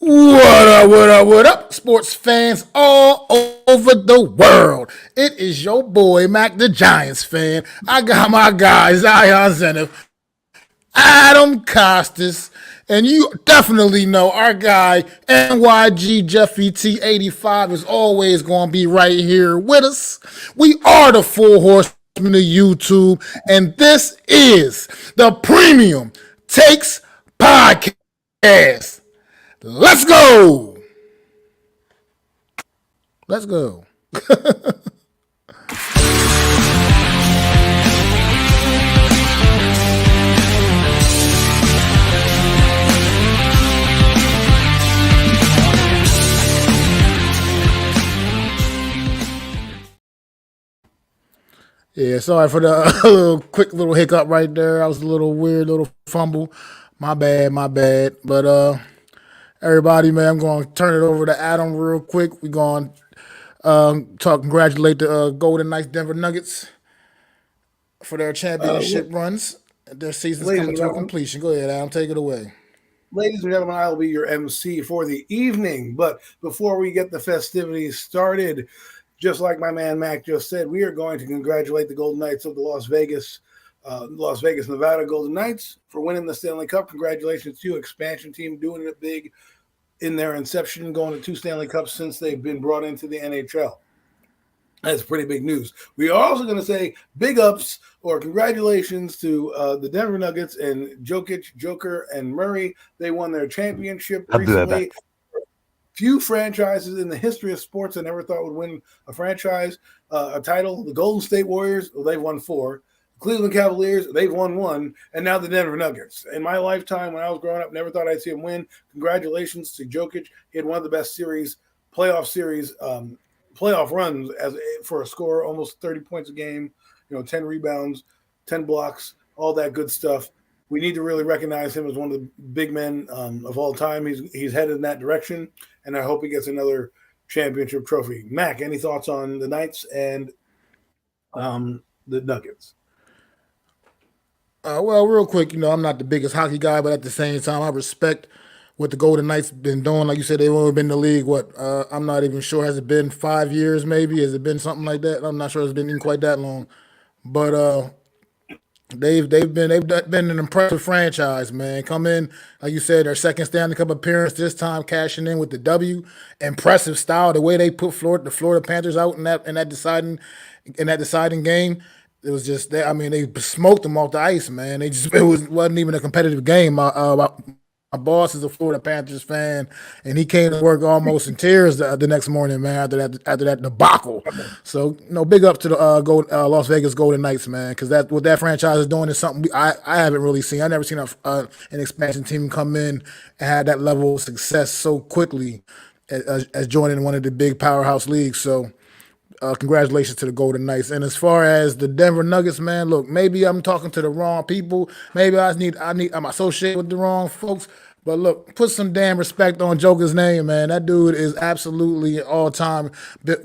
What up, what up, what up, sports fans all over the world? It is your boy, Mac the Giants fan. I got my guys, Zenith, Adam Costas, and you definitely know our guy, NYG Jeffy T85 is always going to be right here with us. We are the Full Horsemen of YouTube, and this is the Premium Takes Podcast. Let's go. Let's go. Yeah, sorry for the quick little hiccup right there. I was a little weird, little fumble. My bad. But everybody, man, I'm going to turn it over to Adam real quick. We're going to congratulate the Golden Knights Denver Nuggets for their championship runs. Their season's coming to a completion. Go ahead, Adam. Take it away. Ladies and gentlemen, I will be your MC for the evening. But before we get the festivities started, just like my man Mac just said, we are going to congratulate the Golden Knights of the Las Vegas, Nevada Golden Knights for winning the Stanley Cup. Congratulations to you, expansion team, doing it big in their inception, going to 2 Stanley Cups since they've been brought into the NHL. That's pretty big news. We are also going to say big ups or congratulations to the Denver Nuggets and Jokic, Joker, and Murray. They won their championship recently. Few franchises in the history of sports I never thought would win a franchise, a title. The Golden State Warriors, well, they've won 4. Cleveland Cavaliers, they've won 1. And now the Denver Nuggets. In my lifetime, when I was growing up, never thought I'd see him win. Congratulations to Jokic. He had one of the best playoff runs for a score, almost 30 points a game, 10 rebounds, 10 blocks, all that good stuff. We need to really recognize him as one of the big men of all time. He's headed in that direction, and I hope he gets another championship trophy. Mac, any thoughts on the Knights and the Nuggets? Well, real quick, I'm not the biggest hockey guy, but at the same time, I respect what the Golden Knights been doing. Like you said, they've only been in the league, I'm not even sure. Has it been 5 years maybe? Has it been something like that? I'm not sure it's been even quite that long. But they've been an impressive franchise, man. Come in, like you said, their second Stanley Cup appearance, this time cashing in with the W. Impressive style, the way they put the Florida Panthers out in that deciding game. It was just they smoked them off the ice, man. Wasn't even a competitive game. My boss is a Florida Panthers fan, and he came to work almost in tears the next morning, man. After that debacle, so big up to the Las Vegas Golden Knights, man, because what that franchise is doing is something I haven't really seen. I've never seen an expansion team come in and have that level of success so quickly as joining one of the big powerhouse leagues. So. Congratulations to the Golden Knights. And as far as the Denver Nuggets, man, look, maybe I'm talking to the wrong people. Maybe I'm associated with the wrong folks. But look, put some damn respect on Joker's name, man. That dude is absolutely all-time,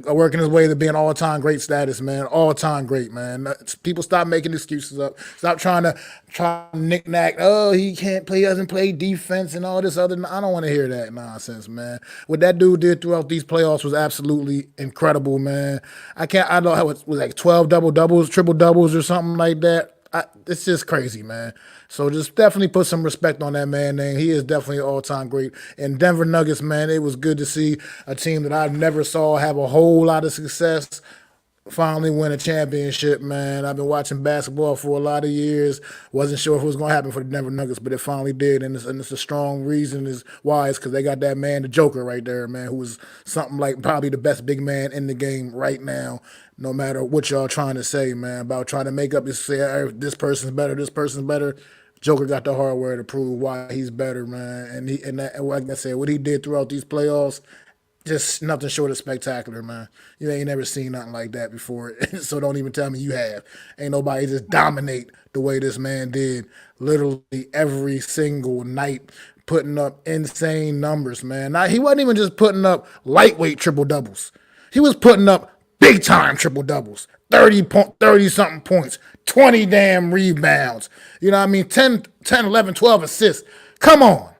working his way to being all-time great status, man. All-time great, man. People stop making excuses up. Stop trying to knick-knack. Oh, he can't play, doesn't play defense and all this other. I don't want to hear that nonsense, man. What that dude did throughout these playoffs was absolutely incredible, man. I don't know how it was like 12 double-doubles, triple-doubles or something like that. It's just crazy, man. So just definitely put some respect on that man name. He is definitely an all-time great. And Denver Nuggets, man, it was good to see a team that I never saw have a whole lot of success finally win a championship, man. I've been watching basketball for a lot of years. Wasn't sure if it was going to happen for the Denver Nuggets, but it finally did. And it's a strong reason is why. It's because they got that man, the Joker, right there, man, who is something like probably the best big man in the game right now. No matter what y'all trying to say, man, about trying to make up and say, hey, this person's better. Joker got the hardware to prove why he's better, man. And like I said, what he did throughout these playoffs, just nothing short of spectacular, man. You ain't never seen nothing like that before. So don't even tell me you have. Ain't nobody just dominate the way this man did literally every single night, putting up insane numbers, man. Now, he wasn't even just putting up lightweight triple-doubles. He was putting up big-time triple-doubles, 30-something points, 20 damn rebounds. You know what I mean? 10, 11, 12 assists. Come on.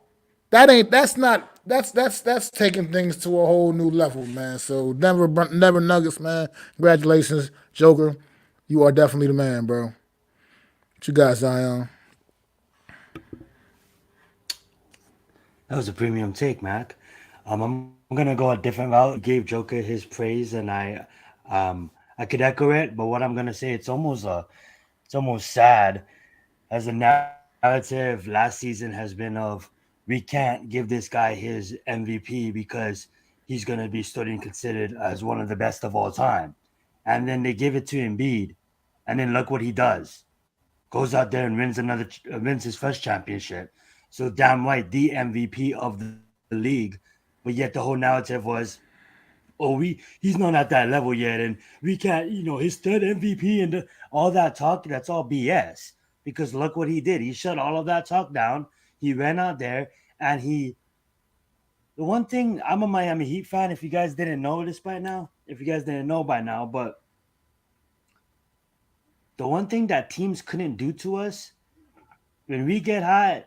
That's not that's taking things to a whole new level, man. So Denver Nuggets, man. Congratulations, Joker. You are definitely the man, bro. What you got, Zion? That was a premium take, Mac. I'm gonna go a different route. Gave Joker his praise, and I could echo it. But what I'm gonna say, it's almost sad as the narrative last season has been of we can't give this guy his MVP because he's gonna be stood and considered as one of the best of all time, and then they give it to Embiid, and then look what he does. Goes out there and wins his first championship. So damn right, the MVP of the league. But yet the whole narrative was, oh, he's not at that level yet, and we can't, his third MVP and all that talk. That's all BS. Because look what he did. He shut all of that talk down. He ran out there and he. The one thing, I'm a Miami Heat fan. If you guys didn't know this by now, but the one thing that teams couldn't do to us when we get hot,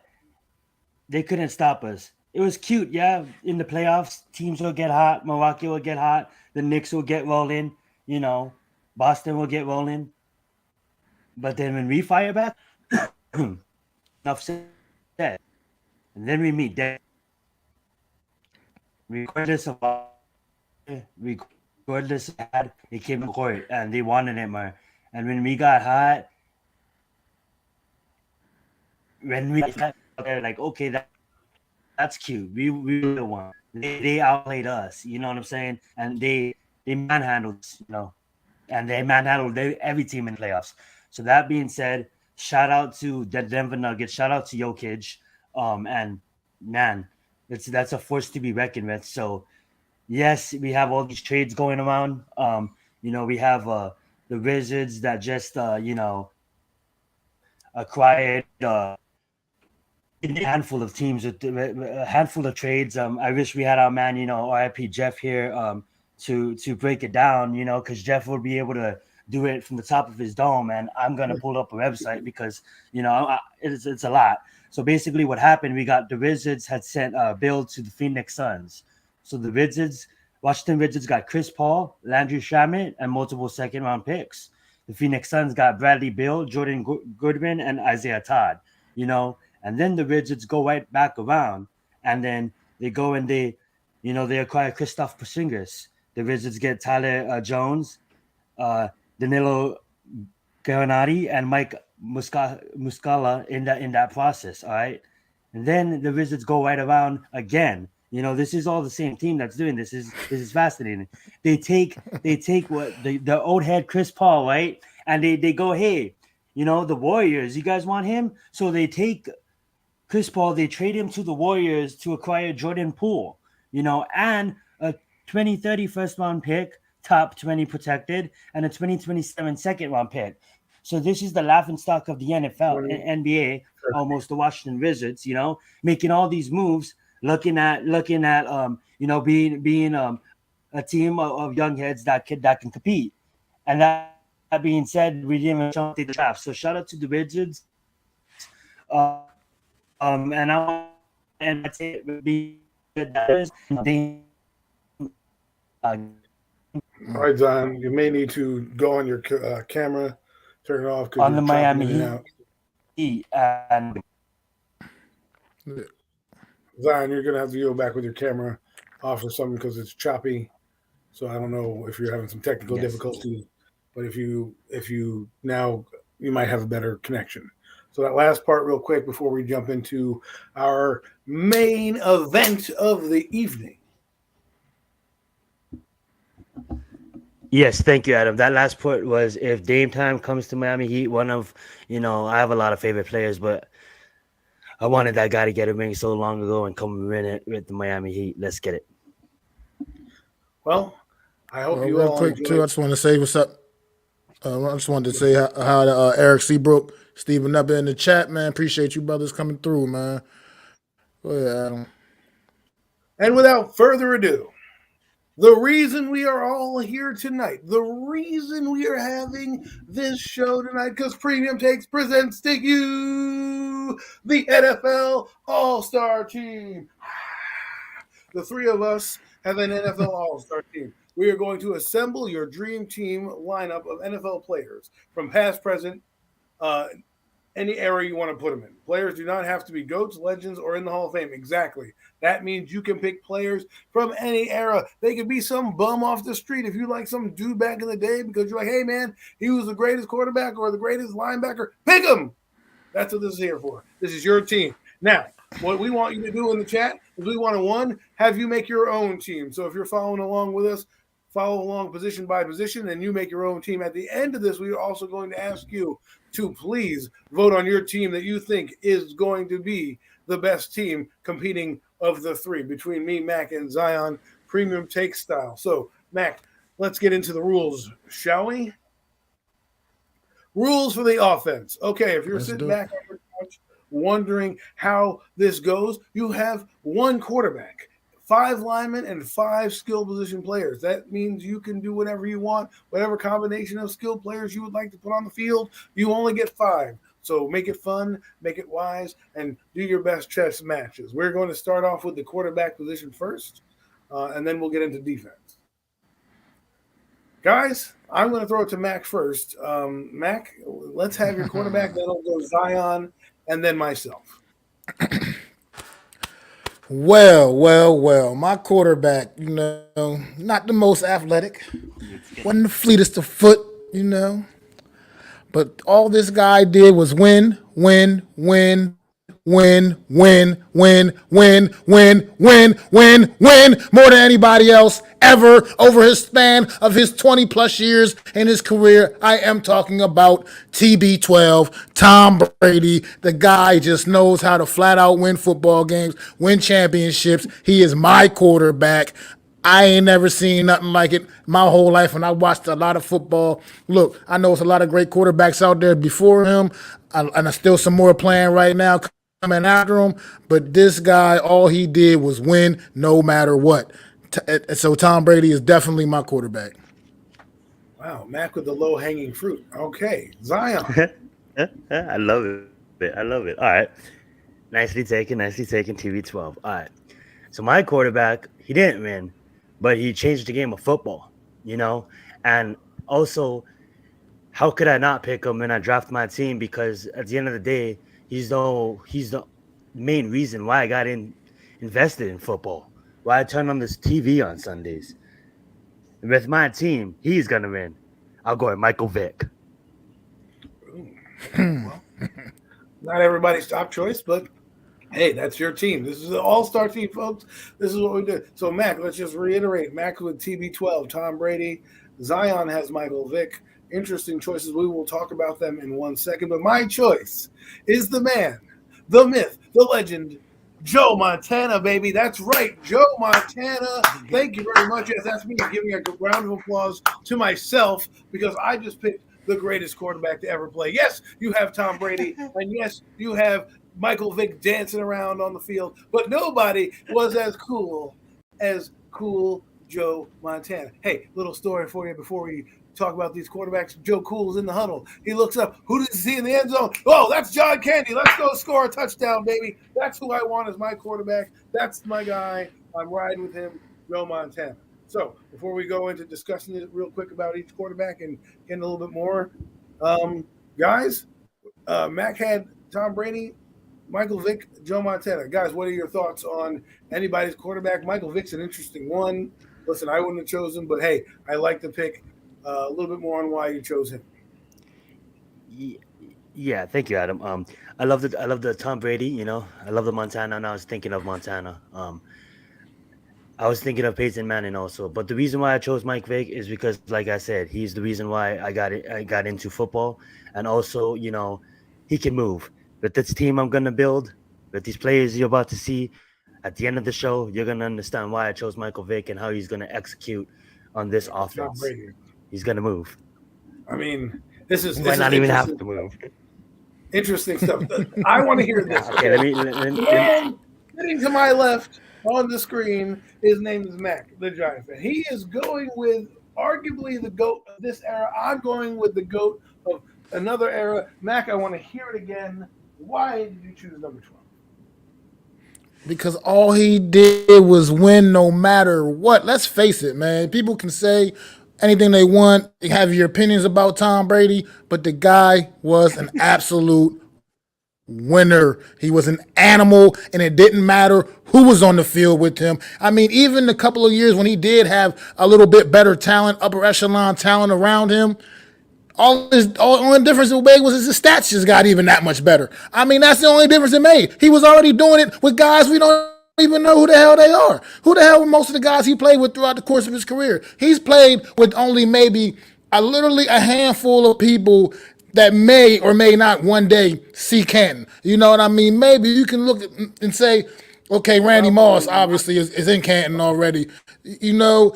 they couldn't stop us. It was cute, yeah. In the playoffs, teams will get hot. Milwaukee will get hot. The Knicks will get rolling. Boston will get rolling. But then when we fire back, enough said. And then we meet Denver. Regardless of regardless of that, it came to court and they wanted it more. And when we got hot, when we got there, like, okay, that's cute. We were the one. They outplayed us. You know what I'm saying? And they manhandled us, and they manhandled every team in the playoffs. So that being said, shout out to the Denver Nuggets. Shout out to Jokic. And man, that's a force to be reckoned with. So yes, we have all these trades going around. We have the Wizards that just acquired a handful of teams with a handful of trades. I wish we had our man, RIP Jeff here, to break it down, because Jeff would be able to do it from the top of his dome. And I'm gonna pull up a website because it's a lot. So basically, what happened? We got the Wizards had sent Bill to the Phoenix Suns. So the Washington Wizards got Chris Paul, Landry Shamet, and multiple second-round picks. The Phoenix Suns got Bradley Beal, Jordan Goodwin, and Isaiah Todd. And then the Wizards go right back around, and then they go and they acquire Kristaps Porzingis. The Wizards get Tyler Jones, Danilo Gallinari, and Mike Muscala in that process. All right, and then the Wizards go right around again. This is all the same team that's doing this. This is fascinating. They take what the old head Chris Paul, right, and they go, hey, the Warriors, you guys want him? So they take Chris Paul, they trade him to the Warriors to acquire Jordan Poole, and a 2030 first round pick, top 20 protected, and a 2027 second round pick. So this is the laughingstock of the NFL, NBA, almost the Washington Wizards, making all these moves, looking at being a team of young heads that can compete. And that being said, we didn't even show the draft. So shout out to the Wizards. And that's it. Be good. All right, Zion, you may need to go on your camera, turn it off because on the you're Miami chopping in and out. Heat. And Zion, you're gonna have to go back with your camera off or something because it's choppy. So I don't know if you're having some technical difficulties, but if you now you might have a better connection. So that last part, real quick, before we jump into our main event of the evening. yes, thank you, Adam. That last part was if Dame time comes to Miami Heat, one of I have a lot of favorite players, but I wanted that guy to get a ring so long ago and come win it with the Miami Heat. Let's get it. Well, I hope you real all quick enjoyed. too. I just want to say what's up. I just wanted to say how Eric Seabrook, Stephen up in the chat, man. Appreciate you brothers coming through, man. Go ahead, Adam. And without further ado, the reason we are all here tonight, the reason we are having this show tonight, because Premium Takes presents to you the NFL All-Star Team. the three of us have an NFL All-Star team. We are going to assemble your dream team lineup of NFL players from past, present, any era you want to put them in. Players do not have to be GOATs, legends, or in the Hall of Fame. Exactly. That means you can pick players from any era. They could be some bum off the street if you like some dude back in the day because you're like, hey, man, he was the greatest quarterback or the greatest linebacker. Pick him. That's what this is here for. This is your team. Now, what we want you to do in the chat is we want to, one, have you make your own team. So if you're following along with us, follow along position by position, and you make your own team. At the end of this, we are also going to ask you to please vote on your team that you think is going to be the best team competing of the three between me, Mac, and Zion, premium take style. So, Mac, let's get into the rules, shall we? Rules for the offense. Okay, if you're sitting back on your couch wondering how this goes, you have one quarterback, 5 linemen, and 5 skill position players. That means you can do whatever you want, whatever combination of skill players you would like to put on the field. You only get 5. So make it fun, make it wise, and do your best chess matches. We're going to start off with the quarterback position first, and then we'll get into defense. Guys, I'm going to throw it to Mac first. Mac, let's have your quarterback. Then I'll go Zion, and then myself. Well. My quarterback, not the most athletic, wasn't the fleetest of foot, but all this guy did was win more than anybody else ever over his span of his 20 plus years in his career. I am talking about TB12, Tom Brady. The guy just knows how to flat out win football games, win championships. He is my quarterback. I ain't never seen nothing like it my whole life, and I watched a lot of football. Look, I know it's a lot of great quarterbacks out there before him, and there's still some more playing right now coming after him, but this guy, all he did was win no matter what. So Tom Brady is definitely my quarterback. Wow, Mac with the low-hanging fruit. Okay, Zion. I love it. All right. Nicely taken, TB12. All right. So my quarterback, he didn't win, but he changed the game of football, and also, how could I not pick him when I draft my team? Because at the end of the day, he's the main reason why I got invested in football, why I turn on this TV on Sundays. And with my team, he's gonna win. I'll go with Michael Vick. Well, not everybody's top choice, but hey, that's your team. This is an all-star team, folks. This is what we do. So, Mac, let's just reiterate. Mac with TB12, Tom Brady. Zion has Michael Vick. Interesting choices. We will talk about them in 1 second. But my choice is the man, the myth, the legend, Joe Montana, baby. That's right, Joe Montana. Thank you very much. Yes, that's me giving a round of applause to myself because I just picked the greatest quarterback to ever play. Yes, you have Tom Brady, and yes, you have Michael Vick dancing around on the field, but nobody was as cool Joe Montana. Hey, little story for you before we talk about these quarterbacks. Joe Cool's in the huddle. He looks up. Who does he see in the end zone? Oh, that's John Candy. Let's go score a touchdown, baby. That's who I want as my quarterback. That's my guy. I'm riding with him, Joe Montana. So before we go into discussing it real quick about each quarterback and getting a little bit more, guys, Mac had Tom Brady, Michael Vick, Joe Montana. Guys, what are your thoughts on anybody's quarterback? Michael Vick's an interesting one. Listen, I wouldn't have chosen, but hey, I like the pick. A little bit more on why you chose him. Yeah, thank you, Adam. I love the Tom Brady. I love the Montana, and I was thinking of Montana. I was thinking of Peyton Manning also, but the reason why I chose Mike Vick is because, like I said, he's the reason why I got into football, and also, he can move. With this team I'm gonna build, with these players you're about to see, at the end of the show, you're gonna understand why I chose Michael Vick and how he's gonna execute on this offense. He's gonna move. I mean, this is not even have to move. Interesting stuff. I want to hear this. Okay, let me. Sitting to my left on the screen, his name is Mac, the Giant fan. He is going with arguably the GOAT of this era. I'm going with the GOAT of another era. Mac, I want to hear it again. Why did you choose number 12? because all he did was win no matter what. Let's face it, man. People can say anything they want, they have your opinions about Tom Brady, but the guy was an absolute winner. He was an animal, and it didn't matter who was on the field with him. I mean, even the couple of years when he did have a little bit better talent, upper echelon talent around him, all only difference it made was his stats just got even that much better. I mean, that's the only difference it made. He was already doing it with guys we don't even know who the hell they are. Who the hell were most of the guys he played with throughout the course of his career? He's played with only maybe literally a handful of people that may or may not one day see Canton. You know what I mean? Maybe you can look and say, okay, Randy Moss obviously is in Canton already. You know,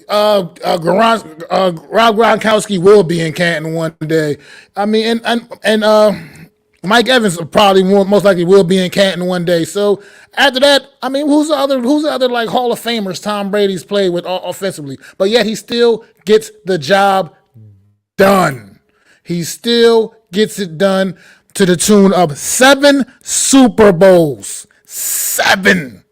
Rob Gronkowski will be in Canton one day. I mean, and Mike Evans probably most likely will be in Canton one day. So after that, I mean, who's the other like Hall of Famers Tom Brady's played with offensively? But yet he still gets the job done. He still gets it done to the tune of 7 Super Bowls. 7.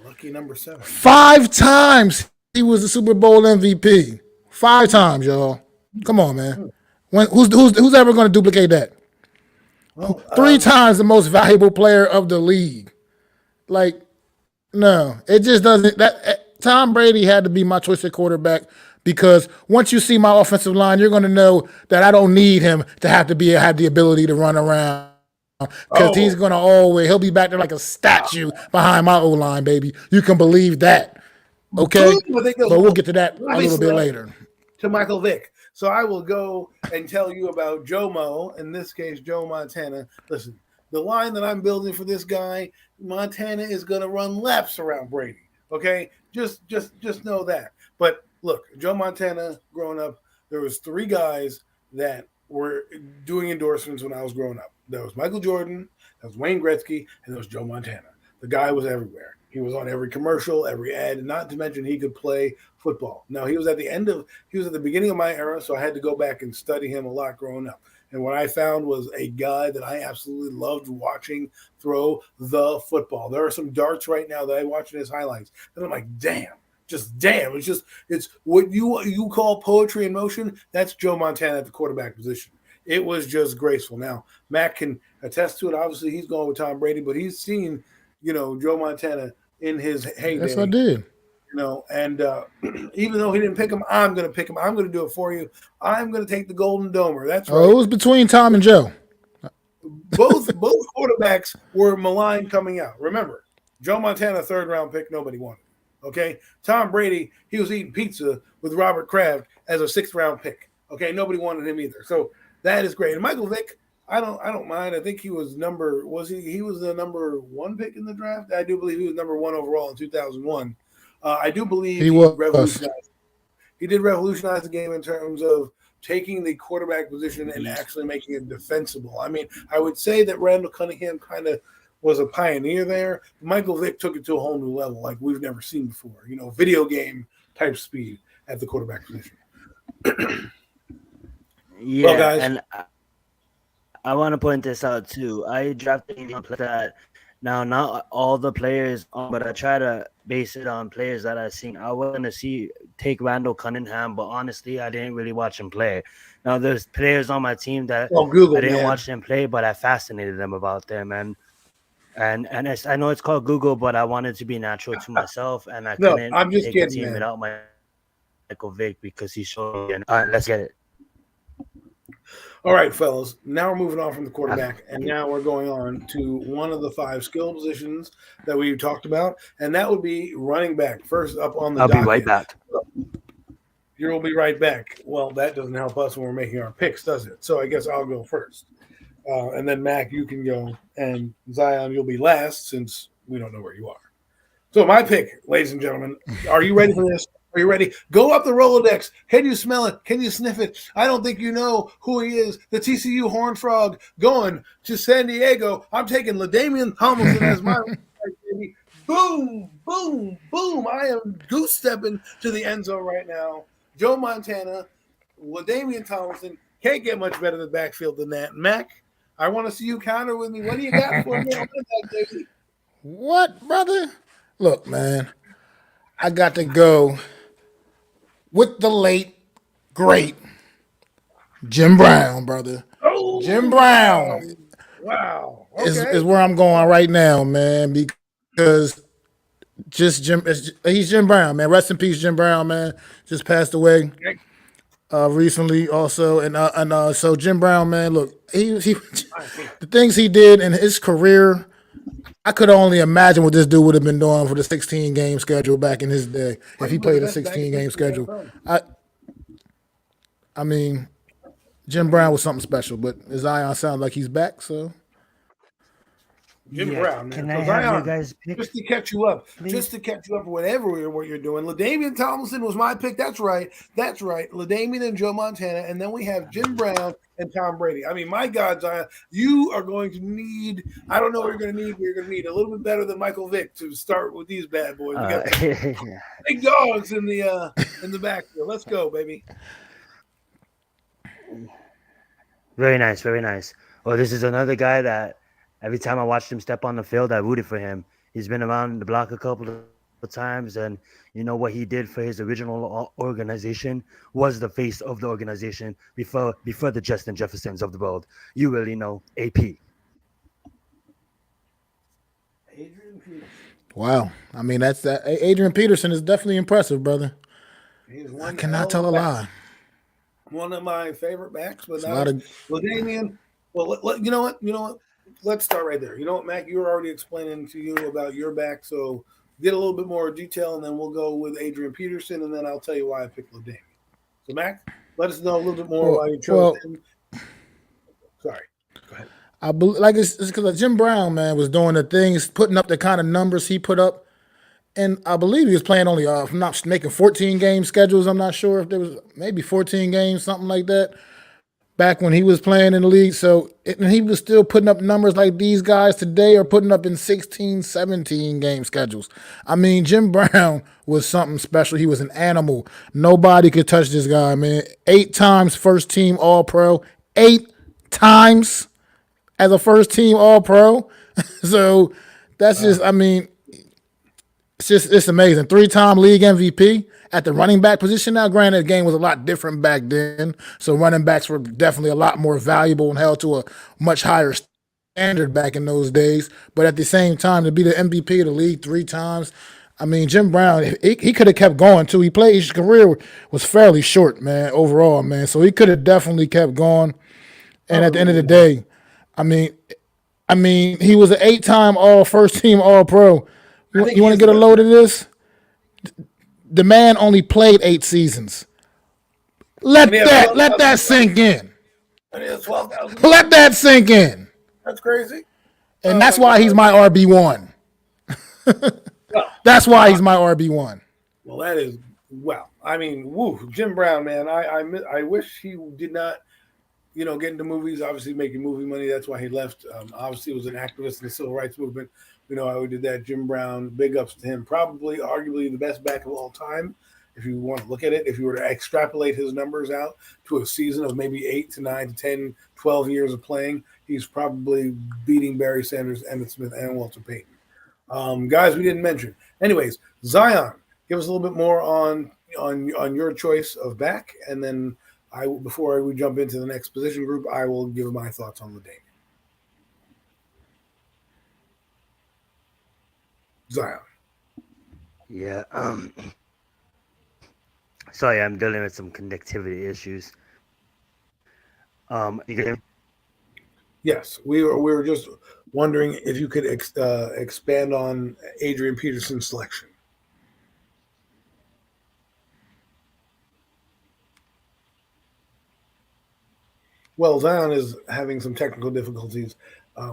Lucky number 7. 5 times he was the Super Bowl MVP. 5 times, y'all. Come on, man. Who's ever going to duplicate that? Well, 3 times the most valuable player of the league. Like, no, it just doesn't. Tom Brady had to be my choice at quarterback because once you see my offensive line, you're going to know that I don't need him to have the ability to run around. Because he's going to he'll be back there like a statue behind my O-line, baby. You can believe that. Okay? But we'll get to that a little bit later. To Michael Vick. So I will go and tell you about Joe Mo, in this case, Joe Montana. Listen, the line that I'm building for this guy, Montana is going to run laps around Brady. Okay? Just know that. But look, Joe Montana, growing up, there was 3 guys that were doing endorsements when I was growing up. There was Michael Jordan, there was Wayne Gretzky, and there was Joe Montana. The guy was everywhere. He was on every commercial, every ad, and not to mention he could play football. Now, he was at the beginning of my era, so I had to go back and study him a lot growing up. And what I found was a guy that I absolutely loved watching throw the football. There are some darts right now that I watch in his highlights, and I'm like, damn. Just damn. It's what you call poetry in motion. That's Joe Montana at the quarterback position. It was just graceful. Now, Matt can attest to it. Obviously, he's going with Tom Brady, but he's seen, Joe Montana in his heyday. Yes, I did. And even though he didn't pick him, I'm going to pick him. I'm going to do it for you. I'm going to take the Golden Domer. That's right. Oh, it was between Tom and Joe. Both quarterbacks were maligned coming out. Remember, Joe Montana, 3rd round pick, nobody wanted. Okay, Tom Brady, he was eating pizza with Robert Kraft as a 6th round pick. Okay, nobody wanted him either. So that is great. And Michael Vick, I don't mind. I think he was he was the number 1 pick in the draft. I do believe he was number 1 overall in 2001. I do believe he did revolutionize the game in terms of taking the quarterback position and actually making it defensible. I mean, I would say that Randall Cunningham kind of was a pioneer there. Michael Vick took it to a whole new level like we've never seen before. Video game type speed at the quarterback position. Yeah, well, guys, and I want to point this out too. I drafted that. Now, not all the players, but I try to base it on players that I've seen. I want to take Randall Cunningham, but honestly, I didn't really watch him play. Now, there's players on my team that I didn't watch them play, but I fascinated them about them. And I know it's called Google, but I wanted to be natural to myself, and I couldn't take a team without Michael Vick because he showed me. All right, let's get it. All right, fellas. Now we're moving on from the quarterback, and now we're going on to one of the 5 skill positions that we talked about, and that would be running back. First up on the docket. I'll be right back. You'll be right back. Well, that doesn't help us when we're making our picks, does it? So I guess I'll go first. And then, Mac, you can go. And Zion, you'll be last since we don't know where you are. So my pick, ladies and gentlemen, are you ready for this? Are you ready? Go up the Rolodex. Can you smell it? Can you sniff it? I don't think you know who he is. The TCU Horned Frog going to San Diego. I'm taking LaDainian Tomlinson as my baby. Boom, boom, boom. I am goose stepping to the end zone right now. Joe Montana, LaDainian Tomlinson. Can't get much better in the backfield than that. Mac, I want to see you counter with me. What do you got for me on that, baby? What, brother? Look, man, I got to go with the late, great Jim Brown, brother. Jim Oh, wow. Brown Wow. is Okay. where I'm going right now, man, because he's Jim Brown, man. Rest in peace, Jim Brown, man. Just passed away recently, also, and so Jim Brown, man. Look, he the things he did in his career. I could only imagine what this dude would have been doing for the 16 game schedule back in his day if he He was the played a best bag 16 game in the schedule. NFL. I mean, Jim Brown was something special, but Zion sounds like he's back, so Jim Yeah, Brown, man. can I So have your Zion, guys pick, just to catch you up, please? whatever what you're doing. LaDainian Tomlinson was my pick. That's right. That's right. LaDainian and Joe Montana, and then we have Jim Brown and Tom Brady. I mean, my God, Zion, you are going to need. I don't know what you're going to need. But you're going to need a little bit better than Michael Vick to start with these bad boys. We got big dogs in the backfield. Let's go, baby. Very nice, very nice. Well, this is another guy that every time I watched him step on the field, I rooted for him. He's been around the block a couple of times, and you know what he did for his original organization was the face of the organization before the Justin Jeffersons of the world. You really know AP. Adrian Peterson. wow. I mean, that's that. Adrian Peterson is definitely impressive, brother. He's I one cannot hell tell of a a back. lie. One of my favorite backs, but It's a not lot as of LaDainian. Well, you know what? You know what? Let's start right there. You know what, Mac? You were already explaining to you about your back, so get a little bit more detail, and then we'll go with Adrian Peterson, and then I'll tell you why I picked LaDainian. So, Mac, let us know a little bit more why you chose well, him. Sorry. Go ahead. like it's because Jim Brown, man, was doing the things, putting up the kind of numbers he put up. And I believe he was playing only, if I'm not making 14 game schedules. I'm not sure if there was maybe 14 games, something like that, back when he was playing in the league. So and he was still putting up numbers like these guys today are putting up in 16, 17 game schedules. I mean, Jim Brown was something special. He was an animal. Nobody could touch this guy, man. 8 times first team All Pro, 8 times as a first team All Pro. So that's just, I mean, it's amazing. 3-time league MVP at the running back position. Now, granted, the game was a lot different back then, so running backs were definitely a lot more valuable and held to a much higher standard back in those days. But at the same time, to be the MVP of the league 3 times, I mean, Jim Brown, he could have kept going too. His career was fairly short, man, overall, man. So he could have definitely kept going. And at the end of the day, I mean, he was an 8-time all first team All Pro. You want to get a load of this? The man only played 8 seasons. Let that sink in. And he has 12,000. Let that sink in. That's crazy. And that's why he's my RB1. That's why he's my RB1. Well, that is I mean, woo, Jim Brown, man. I wish he did not, get into movies. Obviously, making movie money. That's why he left. Obviously, he was an activist in the civil rights movement. We know how he did that. Jim Brown, big ups to him. Probably, arguably, the best back of all time. If you want to look at it, if you were to extrapolate his numbers out to a season of maybe 8 to 9 to 10, 12 years of playing, he's probably beating Barry Sanders, Emmitt Smith, and Walter Payton. Guys, we didn't mention. Anyways, Zion, give us a little bit more on your choice of back, and then before we jump into the next position group, I will give my thoughts on LaDainian. Zion. Yeah. Sorry, I'm dealing with some connectivity issues. You can hear me? Yes, we were just wondering if you could expand on Adrian Peterson's selection. Well, Zion is having some technical difficulties.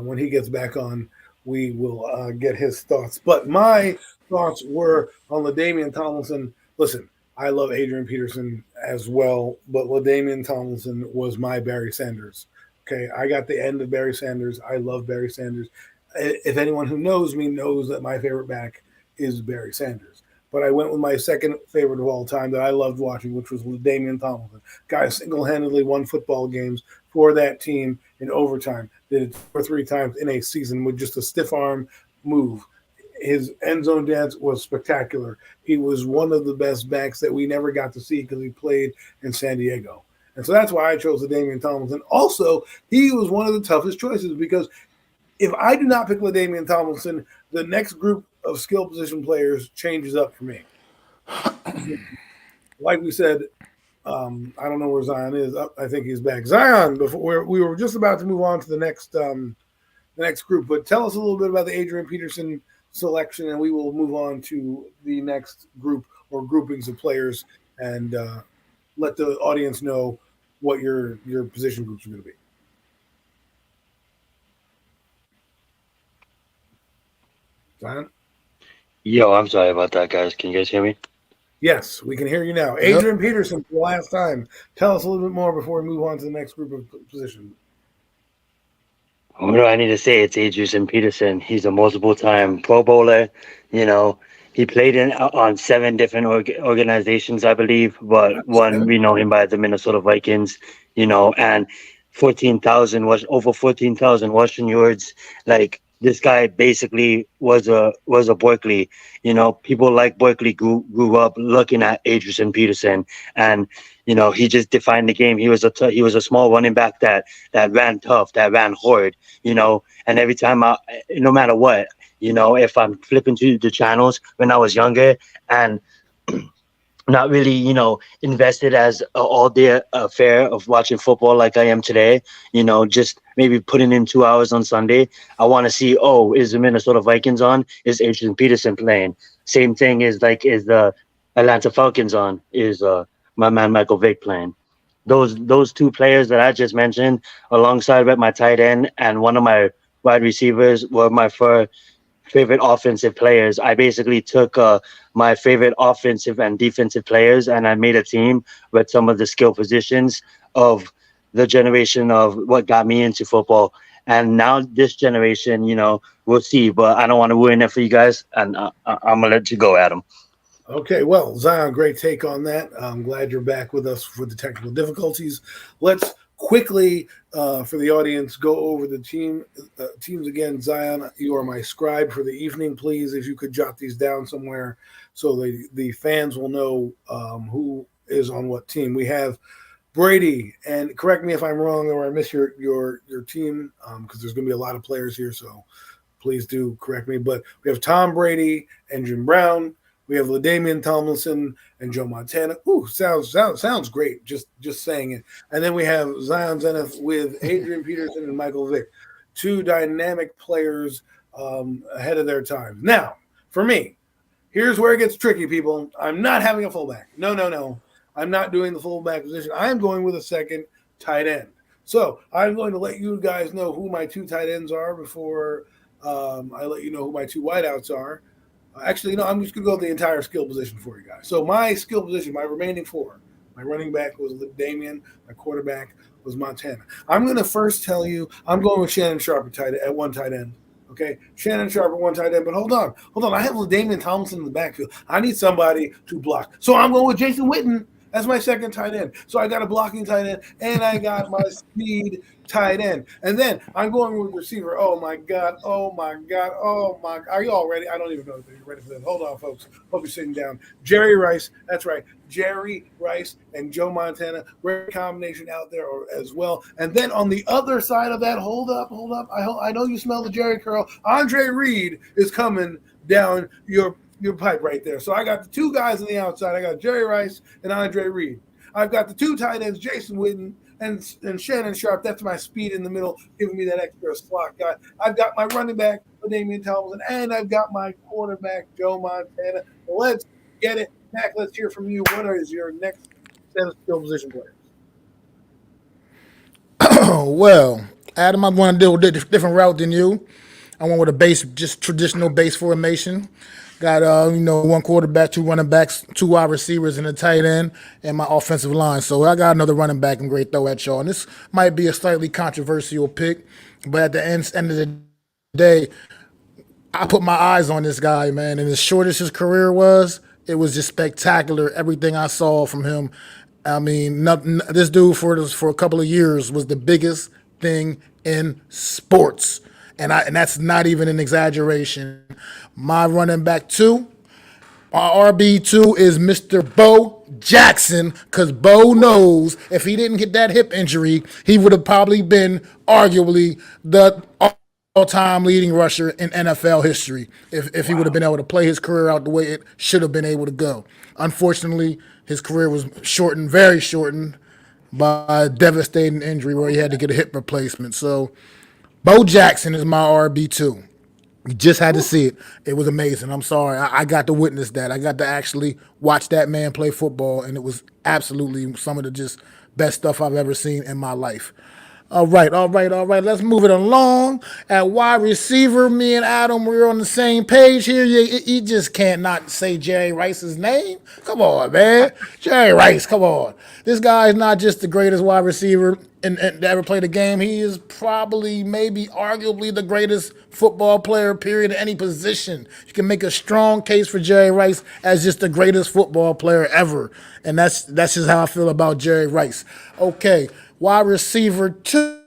When he gets back on, we will get his thoughts. But my thoughts were on LaDainian Tomlinson. Listen, I love Adrian Peterson as well, but LaDainian Tomlinson was my Barry Sanders. Okay, I got the end of Barry Sanders. I love Barry Sanders. If anyone who knows me knows that my favorite back is Barry Sanders. But I went with my second favorite of all time that I loved watching, which was LaDainian Tomlinson. Guy single-handedly won football games for that team in overtime. Did it 2 or 3 times in a season with just a stiff arm move. His end zone dance was spectacular. He was one of the best backs that we never got to see because he played in San Diego. And so that's why I chose the Damian Tomlinson. Also, he was one of the toughest choices because if I do not pick LaDainian Tomlinson, the next group of skill position players changes up for me. Like we said, I don't know where Zion is. I think he's back. Zion, before we were just about to move on to the next group, but tell us a little bit about the Adrian Peterson selection, and we will move on to the next group or groupings of players and let the audience know what your position groups are going to be. Zion? Yo, I'm sorry about that, guys. Can you guys hear me? Yes, we can hear you now. Adrian Peterson, for the last time. Tell us a little bit more before we move on to the next group of positions. What do I need to say? It's Adrian Peterson. He's a multiple-time Pro Bowler. You know, he played on 7 different organizations, I believe, but one we know him by the Minnesota Vikings. You know, and over 14,000 rushing yards. Like, this guy basically was a Berkeley. You know, people like Berkeley grew up looking at Adrian Peterson, and you know, he just defined the game. He was a small running back that ran tough, that ran hard. You know, and every time no matter what, you know, if I'm flipping through the channels when I was younger and not really, you know, invested as all day affair of watching football like I am today, you know, just maybe putting in 2 hours on Sunday. I want to see, is the Minnesota Vikings on? Is Adrian Peterson playing? Same thing is the Atlanta Falcons on? Is my man Michael Vick playing? Those 2 players that I just mentioned, alongside with my tight end and one of my wide receivers, were my favorite offensive players. I basically took my favorite offensive and defensive players, and I made a team with some of the skill positions of the generation of what got me into football. And now this generation, you know, we'll see. But I don't want to ruin it for you guys, and I'm gonna let you go, Adam. Okay, well, Zion, great take on that. I'm glad you're back with us for the technical difficulties. Let's quickly, for the audience, go over the teams again. Zion, you are my scribe for the evening. Please, if you could jot these down somewhere so the fans will know who is on what team. We have Brady, and correct me if I'm wrong or I miss your team because there's going to be a lot of players here, so please do correct me. But we have Tom Brady and Jim Brown. We have LaDainian Tomlinson and Joe Montana. Ooh, sounds great. Just saying it. And then we have Zion Zenith with Adrian Peterson and Michael Vick, 2 dynamic players ahead of their time. Now, for me, here's where it gets tricky, people. I'm not having a fullback. No. I'm not doing the fullback position. I am going with a second tight end. So I'm going to let you guys know who my 2 tight ends are before I let you know who my 2 wideouts are. Actually, I'm just going to go the entire skill position for you guys. So my skill position, my remaining 4, my running back was Damian, my quarterback was Montana. I'm going to first tell you I'm going with Shannon Sharp at 1 tight end. Okay, Shannon Sharp at 1 tight end. But hold on. I have LaDainian Tomlinson in the backfield. I need somebody to block. So I'm going with Jason Witten as my second tight end. So I got a blocking tight end, and I got my speed tight end. And then I'm going with receiver. Oh, my God. Are you all ready? I don't even know if you're ready for this. Hold on, folks. Hope you're sitting down. Jerry Rice. That's right. Jerry Rice and Joe Montana. Great combination out there as well. And then on the other side of that, hold up. I know you smell the Jerry curl. Andre Reed is coming down your pipe right there. So I got the 2 guys on the outside. I got Jerry Rice and Andre Reed. I've got the 2 tight ends, Jason Witten and Shannon Sharp. That's my speed in the middle, giving me that extra slot guy. I've got my running back, Damian Tomlinson, and I've got my quarterback, Joe Montana. Let's get it. Mac, let's hear from you. What is your next set of skill position players? Well, Adam, I'm going to do a different route than you. I went with a just traditional base formation. Got 1 quarterback, 2 running backs, 2 wide receivers, and a tight end, and my offensive line. So I got another running back and great throw at y'all. And this might be a slightly controversial pick, but at the end of the day, I put my eyes on this guy, man. And as short as his career was, it was just spectacular. Everything I saw from him I mean, this dude for a couple of years was the biggest thing in sports, and that's not even an exaggeration. My running back two, my RB2 is Mr. Bo Jackson, because Bo knows if he didn't get that hip injury, he would have probably been arguably the all-time leading rusher in NFL history if he would have been able to play his career out the way it should have been able to go. Unfortunately, his career was shortened, very shortened, by a devastating injury where he had to get a hip replacement. So Bo Jackson is my RB2. You just had to see it. It was amazing. I'm sorry. I got to witness that. I got to actually watch that man play football, and it was absolutely some of the just best stuff I've ever seen in my life. All right. Let's move it along. At wide receiver, me and Adam, we're on the same page here. You just can't not say Jerry Rice's name. Come on, man. Jerry Rice, come on. This guy is not just the greatest wide receiver to ever play the game. He is probably, maybe, arguably the greatest football player, period, in any position. You can make a strong case for Jerry Rice as just the greatest football player ever. And that's just how I feel about Jerry Rice. Okay. Wide receiver two.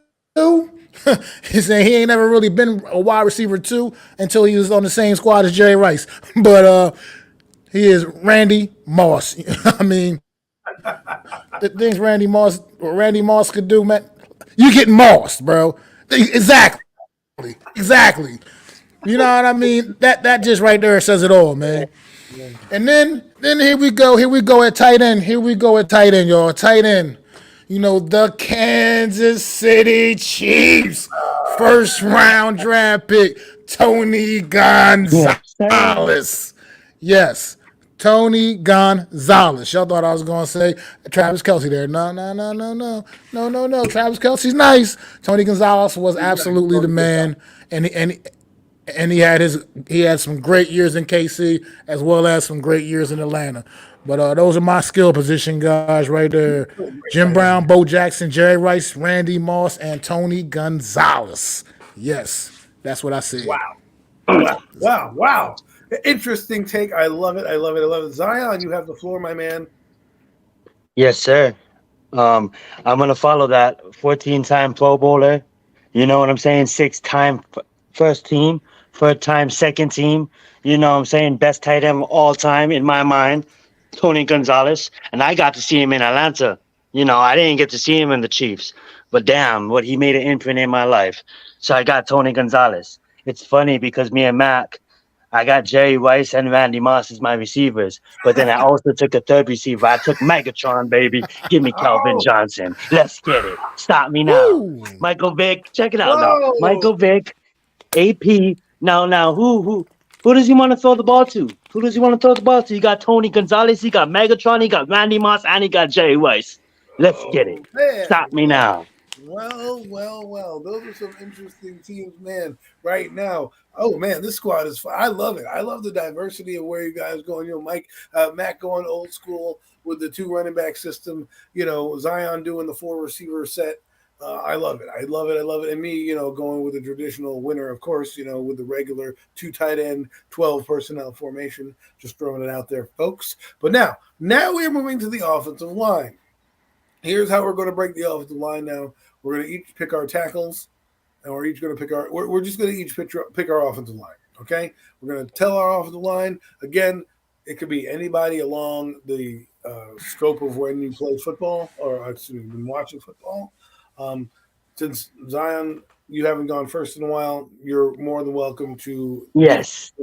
He said he ain't never really been a wide receiver two until he was on the same squad as Jerry Rice. But he is Randy Moss. I mean, the things Randy Moss could do, man. You getting mossed, bro. Exactly. You know what I mean? That just right there says it all, man. And then here we go at tight end. Y'all. Tight end. You know, the Kansas City Chiefs first round draft pick, Tony Gonzalez. Yes, Tony Gonzalez. Y'all thought I was going to say Travis Kelce there. No. Travis Kelce's nice. Tony Gonzalez was absolutely the man, and he had some great years in KC as well as some great years in Atlanta. But those are my skill position guys right there. Jim Brown, Bo Jackson, Jerry Rice, Randy Moss, and Tony Gonzalez. Yes, that's what I said. Wow. Interesting take. I love it. Zion, you have the floor, my man. Yes, sir. I'm going to follow that 14-time Pro Bowler. You know what I'm saying? 6-time first team, 3rd-time second team. You know what I'm saying? Best tight end of all time in my mind. Tony Gonzalez, and I got to see him in Atlanta. You know, I didn't get to see him in the Chiefs, but damn, what he made an imprint in my life. So I got Tony Gonzalez. It's funny because me and Mac, I got Jerry Rice and Randy Moss as my receivers, but then I also took a third receiver. I took Megatron, baby. Give me Calvin Johnson. Let's get it. Stop me now. Ooh. Michael Vick, check it out now. Michael Vick, AP. Now, who does he want to throw the ball to? You got Tony Gonzalez, he got Megatron, he got Randy Moss, and he got Jerry Rice. Let's get it. Man. Stop me now. Well. Those are some interesting teams, man, right now. Oh, man, this squad is fun. I love it. I love the diversity of where you guys going. You know, Mac going old school with the 2 running back system. You know, Zion doing the 4 receiver set. I love it. And me, you know, going with the traditional winner, of course, you know, with the regular 2 tight end, 12 personnel formation, just throwing it out there, folks. But now we're moving to the offensive line. Here's how we're going to break the offensive line now. We're going to each pick our tackles, and we're each going to pick we're just going to each pick our offensive line, okay? We're going to tell our offensive line. Again, it could be anybody along the scope of when you play football or been watching football. Since Zion, you haven't gone first in a while, you're more than welcome to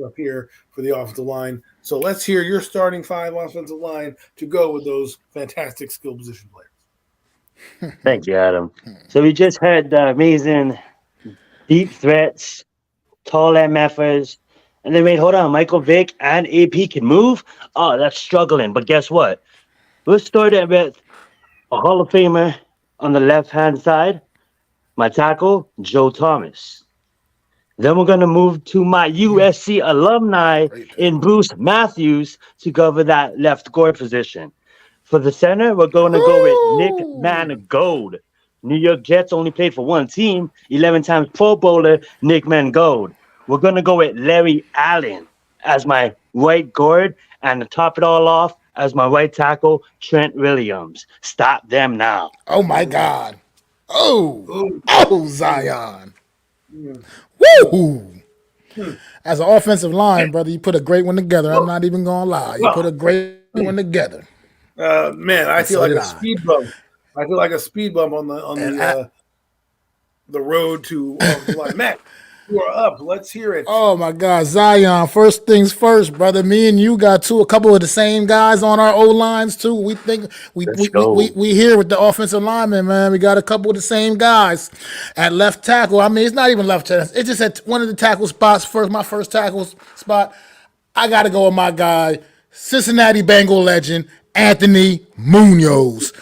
up here for the offensive line. So let's hear your starting 5 offensive line to go with those fantastic skill position players. Thank you, Adam. So we just heard the amazing deep threats, tall MFers, and then wait, hold on, Michael Vick and AP can move? Oh, that's struggling. But guess what? We'll start with a Hall of Famer on the left-hand side, my tackle, Joe Thomas. Then we're going to move to my USC alumni in Bruce Matthews to cover that left guard position. For the center, we're going to go with Nick Mangold. New York Jets only played for one team, 11 times Pro Bowler, Nick Mangold. We're going to go with Larry Allen as my right guard, and to top it all off, as my right tackle, Trent Williams. Stop them now. Oh my God. Ooh. Zion. Mm. Woo! As an offensive line, brother, you put a great one together. I'm not even gonna lie. You put a great one together. Man, I feel so like did a I. speed bump. I feel like a speed bump on the road to offensive line. Matt, you are up. Let's hear it. Oh my God, Zion. First things first, brother. Me and you got a couple of the same guys on our O lines too. We think we here with the offensive linemen, man. We got a couple of the same guys at left tackle. I mean, it's not even left tackle. It's just at one of the tackle spots. My first tackle spot. I got to go with my guy, Cincinnati Bengal legend Anthony Munoz.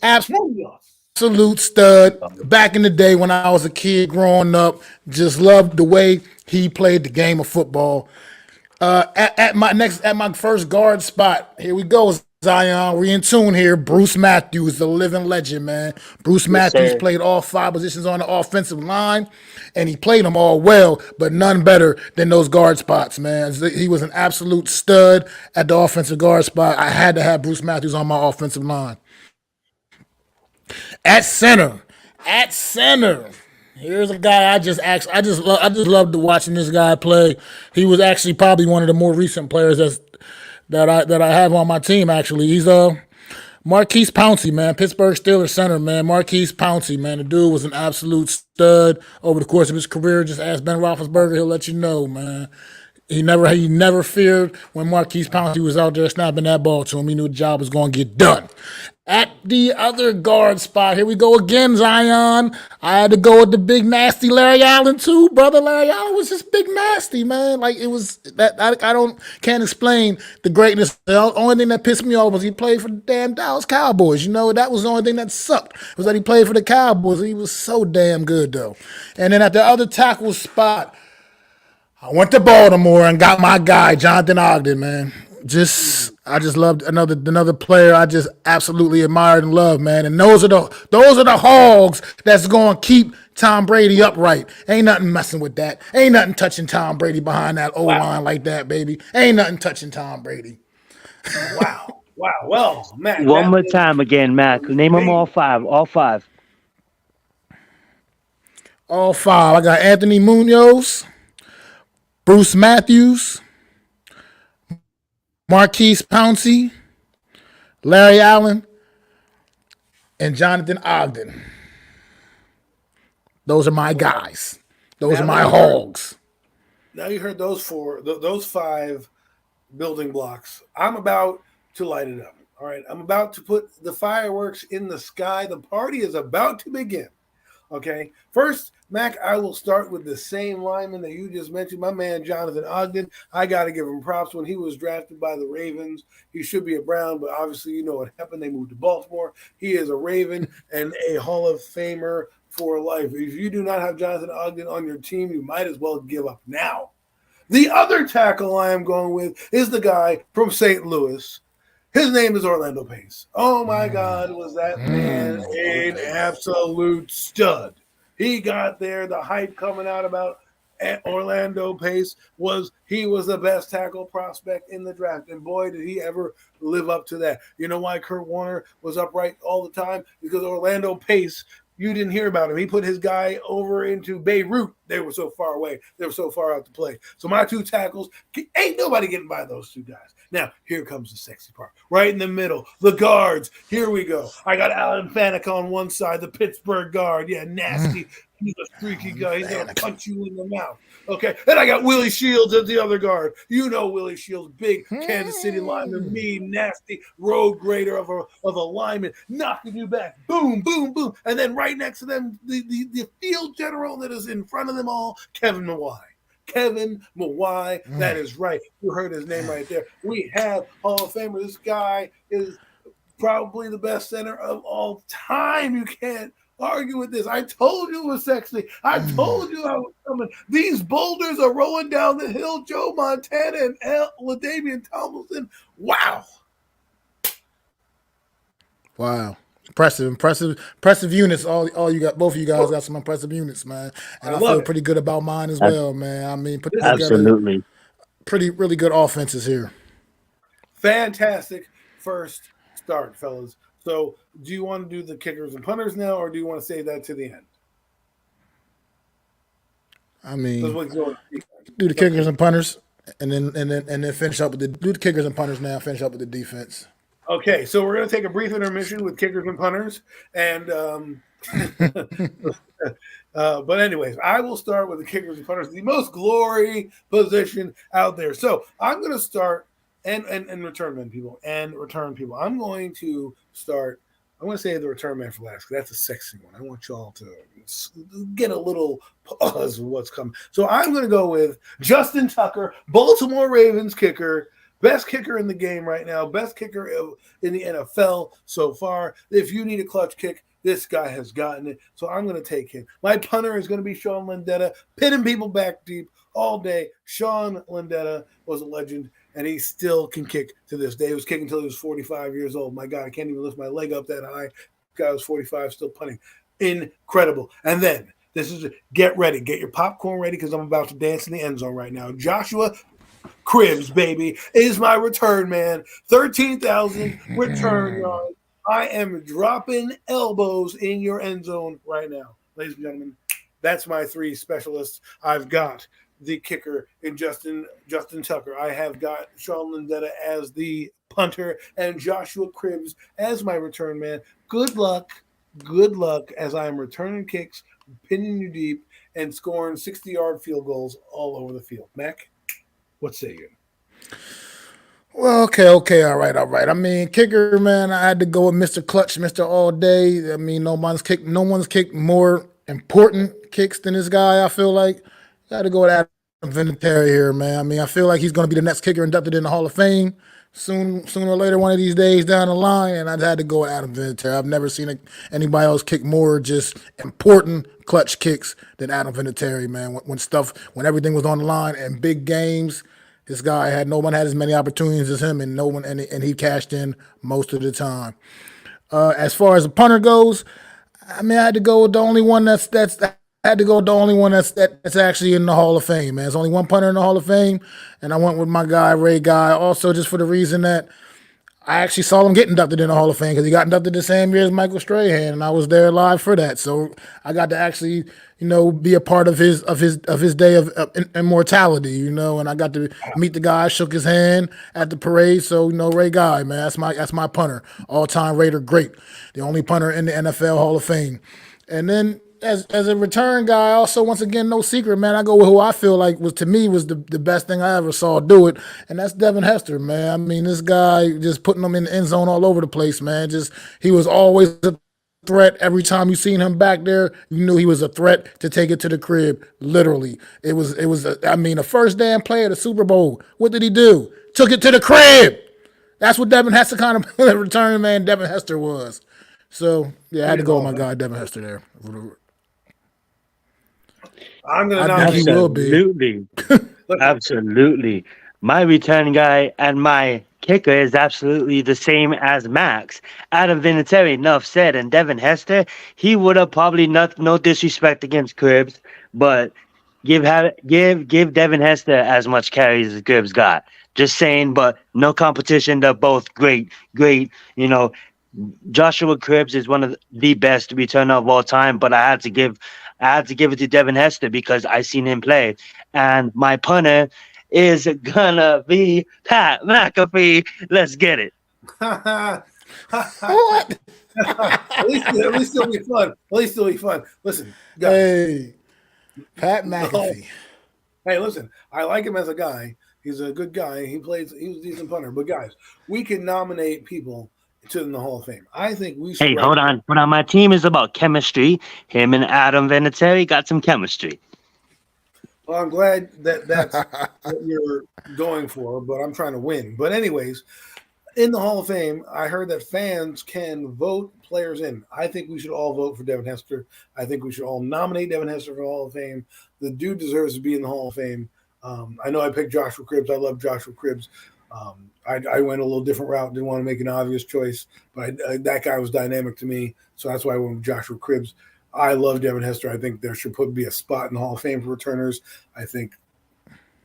Absolute stud. Back in the day when I was a kid growing up, just loved the way he played the game of football. At my first guard spot, here we go, Zion. We in tune here. Bruce Matthews, the living legend, man. Bruce Matthews played all 5 positions on the offensive line, and he played them all well, but none better than those guard spots, man. He was an absolute stud at the offensive guard spot. I had to have Bruce Matthews on my offensive line. At center, here's a guy I just loved watching this guy play. He was actually probably one of the more recent players that I have on my team. Actually, he's Marquise Pouncey, man, Pittsburgh Steelers center, man. Marquise Pouncey, man, the dude was an absolute stud over the course of his career. Just ask Ben Roethlisberger, he'll let you know, man. He never feared when Marquise Pouncey was out there snapping that ball to him. He knew the job was going to get done. At the other guard spot, here we go again, Zion. I had to go with the big nasty Larry Allen too, brother. Larry Allen was just big nasty, man. Like it was that I can't explain the greatness. The only thing that pissed me off was he played for the damn Dallas Cowboys. You know, that was the only thing that sucked, was that he played for the Cowboys. He was so damn good though. And then at the other tackle spot, I went to Baltimore and got my guy, Jonathan Ogden, man. I just loved another player I just absolutely admired and loved, man. And those are the hogs that's going to keep Tom Brady upright. Ain't nothing messing with that. Ain't nothing touching Tom Brady behind that O-line like that, baby. Ain't nothing touching Tom Brady. Wow. Well, Matt. One more time again, Mac. Name them all 5. All 5. All 5. I got Anthony Munoz, Bruce Matthews, Marquise Pouncey, Larry Allen, and Jonathan Ogden. Those are my guys. Those are my hogs. Now you heard those 5 building blocks. I'm about to light it up. All right. I'm about to put the fireworks in the sky. The party is about to begin. Okay. First, Mac, I will start with the same lineman that you just mentioned, my man Jonathan Ogden. I got to give him props. When he was drafted by the Ravens, he should be a Brown, but obviously you know what happened. They moved to Baltimore. He is a Raven and a Hall of Famer for life. If you do not have Jonathan Ogden on your team, you might as well give up now. The other tackle I am going with is the guy from St. Louis. His name is Orlando Pace. Oh, my God, was that man an absolute stud. He got there. The hype coming out about Orlando Pace was he was the best tackle prospect in the draft. And, boy, did he ever live up to that. You know why Kurt Warner was upright all the time? Because Orlando Pace, you didn't hear about him. He put his guy over into Beirut. They were so far away. They were so far out to play. So my 2 tackles, ain't nobody getting by those 2 guys. Now, here comes the sexy part. Right in the middle, the guards. Here we go. I got Alan Faneca on one side, the Pittsburgh guard. Yeah, nasty. He's a freaky guy. He's going to punch you in the mouth. Okay. And I got Willie Shields at the other guard. You know Willie Shields, big Kansas City lineman, mean, nasty, road grader of a lineman, knocking you back. Boom, boom, boom. And then right next to them, the field general that is in front of them all, Kevin Mawai. Kevin Mawai, that is right. You heard his name right there. We have Hall of Famer. This guy is probably the best center of all time. You can't argue with this. I told you it was sexy. I told you I was coming. These boulders are rolling down the hill. Joe Montana and LaDainian Tomlinson. Wow. Impressive units. All you got, both of you guys got some impressive units, man. And I feel pretty good about mine as well, man. I mean, absolutely really good offenses here. Fantastic. first start, fellas. So, do you want to do the kickers and punters now, or do you want to save that to the end? I mean, Go do the kickers and punters, and then finish up with do the kickers and punters now. Finish up with the defense. Okay, so we're going to take a brief intermission with kickers and punters, and but anyways, I will start with the kickers and punters, the most glory position out there. So I'm going to start and return people. I'm going to start. I want to say the return man for last because that's a sexy one. I want y'all to get a little pause of what's coming. So I'm going to go with Justin Tucker, Baltimore Ravens kicker. Best kicker in the game right now. Best kicker in the NFL so far. If you need a clutch kick, this guy has gotten it. So I'm going to take him. My punter is going to be Sean Lindetta, pinning people back deep all day. Sean Lindetta was a legend, and he still can kick to this day. He was kicking until he was 45 years old. My God, I can't even lift my leg up that high. Guy was 45, still punting. Incredible. And then this is get ready. Get your popcorn ready because I'm about to dance in the end zone right now. Joshua Cribbs, baby, is my return man. 13,000 return yards. I am dropping elbows in your end zone right now. Ladies and gentlemen, that's my three specialists. I've got the kicker in Justin Tucker. I have got Sean Lindetta as the punter and Joshua Cribbs as my return man. Good luck as I am returning kicks, pinning you deep, and scoring 60-yard field goals all over the field. Mac? What say you? Well, okay, all right. I mean, kicker, man, I had to go with Mr. Clutch, Mr. All Day. I mean, no one's kicked more important kicks than this guy, I feel like. Got to go with Adam Vinatieri here, man. I mean, I feel like he's going to be the next kicker inducted in the Hall of Fame sooner or later, one of these days down the line, and I'd had to go with Adam Vinatieri. I've never seen anybody else kick more just important clutch kicks than Adam Vinatieri, man. When everything was on the line and big games, this guy no one had as many opportunities as him, and he cashed in most of the time. As far as the punter goes, I mean, I had to go with the only one that's actually in the Hall of Fame, man. There's only one punter in the Hall of Fame, and I went with my guy, Ray Guy, also just for the reason that I actually saw him get inducted in the Hall of Fame because he got inducted the same year as Michael Strahan, and I was there live for that. So I got to actually, be a part of his day of immortality, and I got to meet the guy, shook his hand at the parade. So Ray Guy, man, that's my punter, all-time Raider great, the only punter in the NFL Hall of Fame. And then as a return guy, also once again, no secret, man, I go with who I feel like was the best thing I ever saw do it, and that's Devin Hester, man. I mean, this guy just putting them in the end zone all over the place, man. He was always a threat. Every time you seen him back there, you knew he was a threat to take it to the crib. Literally, it was a first damn play of the Super Bowl. What did he do? Took it to the crib. That's what Devin Hester kind of return man Devin Hester was. So yeah, I had to go with my guy Devin Hester there. I'm going to absolutely, absolutely. My return guy and my kicker is absolutely the same as Max. Adam Vinatieri, enough said, and Devin Hester, he would have probably no disrespect against Cribbs, but give Devin Hester as much carries as Cribbs got. Just saying, but no competition. They're both great. Joshua Cribbs is one of the best returner of all time, but I had to give it to Devin Hester because I seen him play. And my punter is gonna be Pat McAfee. Let's get it. What? At least it'll be fun. Listen, guys. Hey, Pat McAfee. Hey, listen, I like him as a guy. He's a good guy. He was a decent punter. But guys, we can nominate people to in the Hall of Fame. I think we should. Hey, hold on. My team is about chemistry. Him and Adam Vinatieri got some chemistry. Well, I'm glad that's what you're going for, but I'm trying to win. But anyways, in the Hall of Fame, I heard that fans can vote players in. I think we should all vote for Devin Hester. I think we should all nominate Devin Hester for the Hall of Fame. The dude deserves to be in the Hall of Fame. I know I picked Joshua Cribbs. I love Joshua Cribbs. I went a little different route. Didn't want to make an obvious choice, but that guy was dynamic to me. So that's why I went with Joshua Cribbs. I love Devin Hester. I think there should be a spot in the Hall of Fame for returners. I think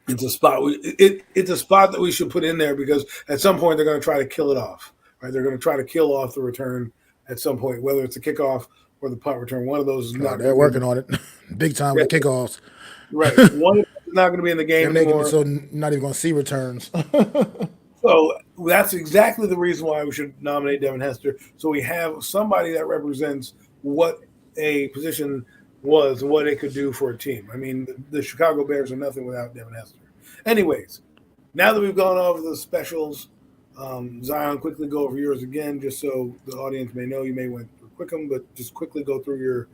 it's a spot. It's a spot that we should put in there because at some point they're going to try to kill it off. Right? They're going to try to kill off the return at some point, whether it's a kickoff or the punt return. One of those is not. They're working on it big time with the kickoffs. Right. One is not going to be in the game They're making anymore. it so not even going to see returns. So that's exactly the reason why we should nominate Devin Hester. So we have somebody that represents what a position was and what it could do for a team. I mean, the Chicago Bears are nothing without Devin Hester. Anyways, now that we've gone over the specials, Zion, quickly go over yours again, just so the audience may know. You may want to quick them, but just quickly go through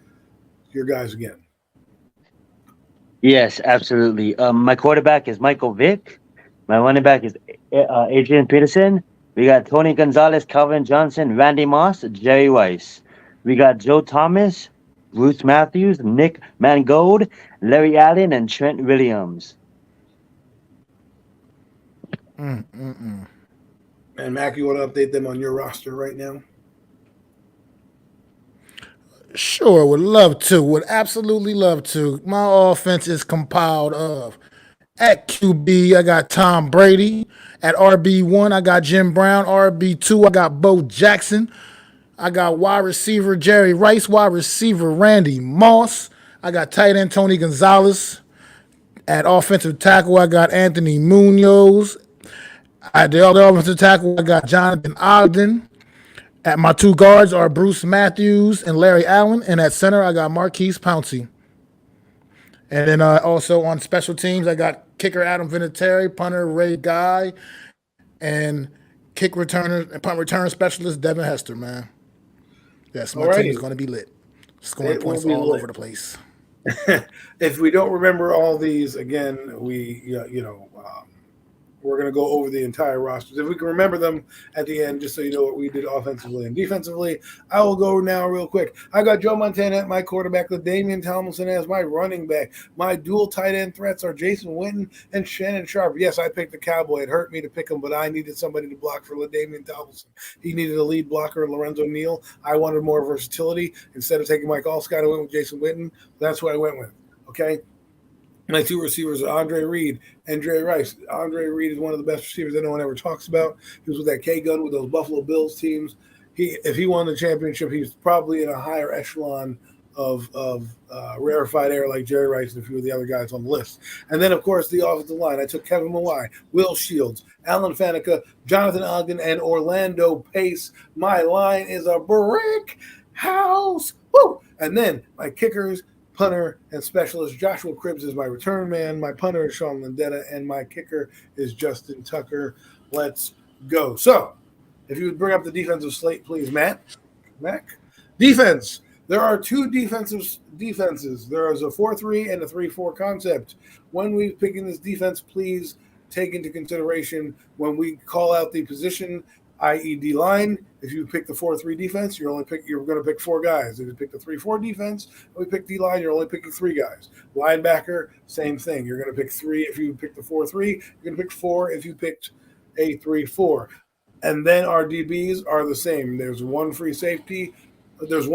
your guys again. Yes, absolutely. My quarterback is Michael Vick. My running back is Adrian Peterson. We got Tony Gonzalez, Calvin Johnson, Randy Moss, Jerry Rice. We got Joe Thomas, Bruce Matthews, Nick Mangold, Larry Allen, and Trent Williams. And Mac, you want to update them on your roster right now? Sure, would love to. Would absolutely love to. My offense is compiled of at QB, I got Tom Brady. At RB1, I got Jim Brown. RB2, I got Bo Jackson. I got wide receiver Jerry Rice. Wide receiver Randy Moss. I got tight end Tony Gonzalez. At offensive tackle, I got Anthony Munoz. At the other offensive tackle, I got Jonathan Ogden. At my two guards are Bruce Matthews and Larry Allen. And at center, I got Marquise Pouncey. And then also on special teams, I got kicker Adam Vinatieri, punter Ray Guy, and kick returner and punt return specialist Devin Hester, man. Yes, my team is going to be lit. Scoring points all over the place. If we don't remember all these, again, we're going to go over the entire rosters. If we can remember them at the end, just so you know what we did offensively and defensively, I will go now real quick. I got Joe Montana at my quarterback, with Damian Tomlinson as my running back. My dual tight end threats are Jason Witten and Shannon Sharp. Yes, I picked the Cowboy. It hurt me to pick him, but I needed somebody to block for Damian Tomlinson. He needed a lead blocker, Lorenzo Neal. I wanted more versatility. Instead of taking Mike Allscott, I went with Jason Witten. That's what I went with, okay? My two receivers are Andre Reed and Jerry Rice. Andre Reed is one of the best receivers that no one ever talks about. He was with that K-Gun with those Buffalo Bills teams. If he won the championship, he's probably in a higher echelon of rarefied air like Jerry Rice and a few of the other guys on the list. And then, of course, the offensive line. I took Kevin Mawai, Will Shields, Alan Faneca, Jonathan Ogden, and Orlando Pace. My line is a brick house. Woo! And then my kickers, punter, and specialist Joshua Cribbs is my return man. My punter is Sean Landetta, and my kicker is Justin Tucker. Let's go. So, if you would bring up the defensive slate, please, Mac. Defense. There are two defenses. There is a 4-3 and a 3-4 concept. When we picking this defense, please take into consideration when we call out the position, i.e. D-line. If you pick the 4-3 defense, you're going to pick four guys. If you pick the 3-4 defense, and we pick D-line, you're only picking three guys. Linebacker, same thing. You're going to pick three if you pick the 4-3. You're going to pick four if you picked a 3-4. And then our DBs are the same. There's one free safety. There's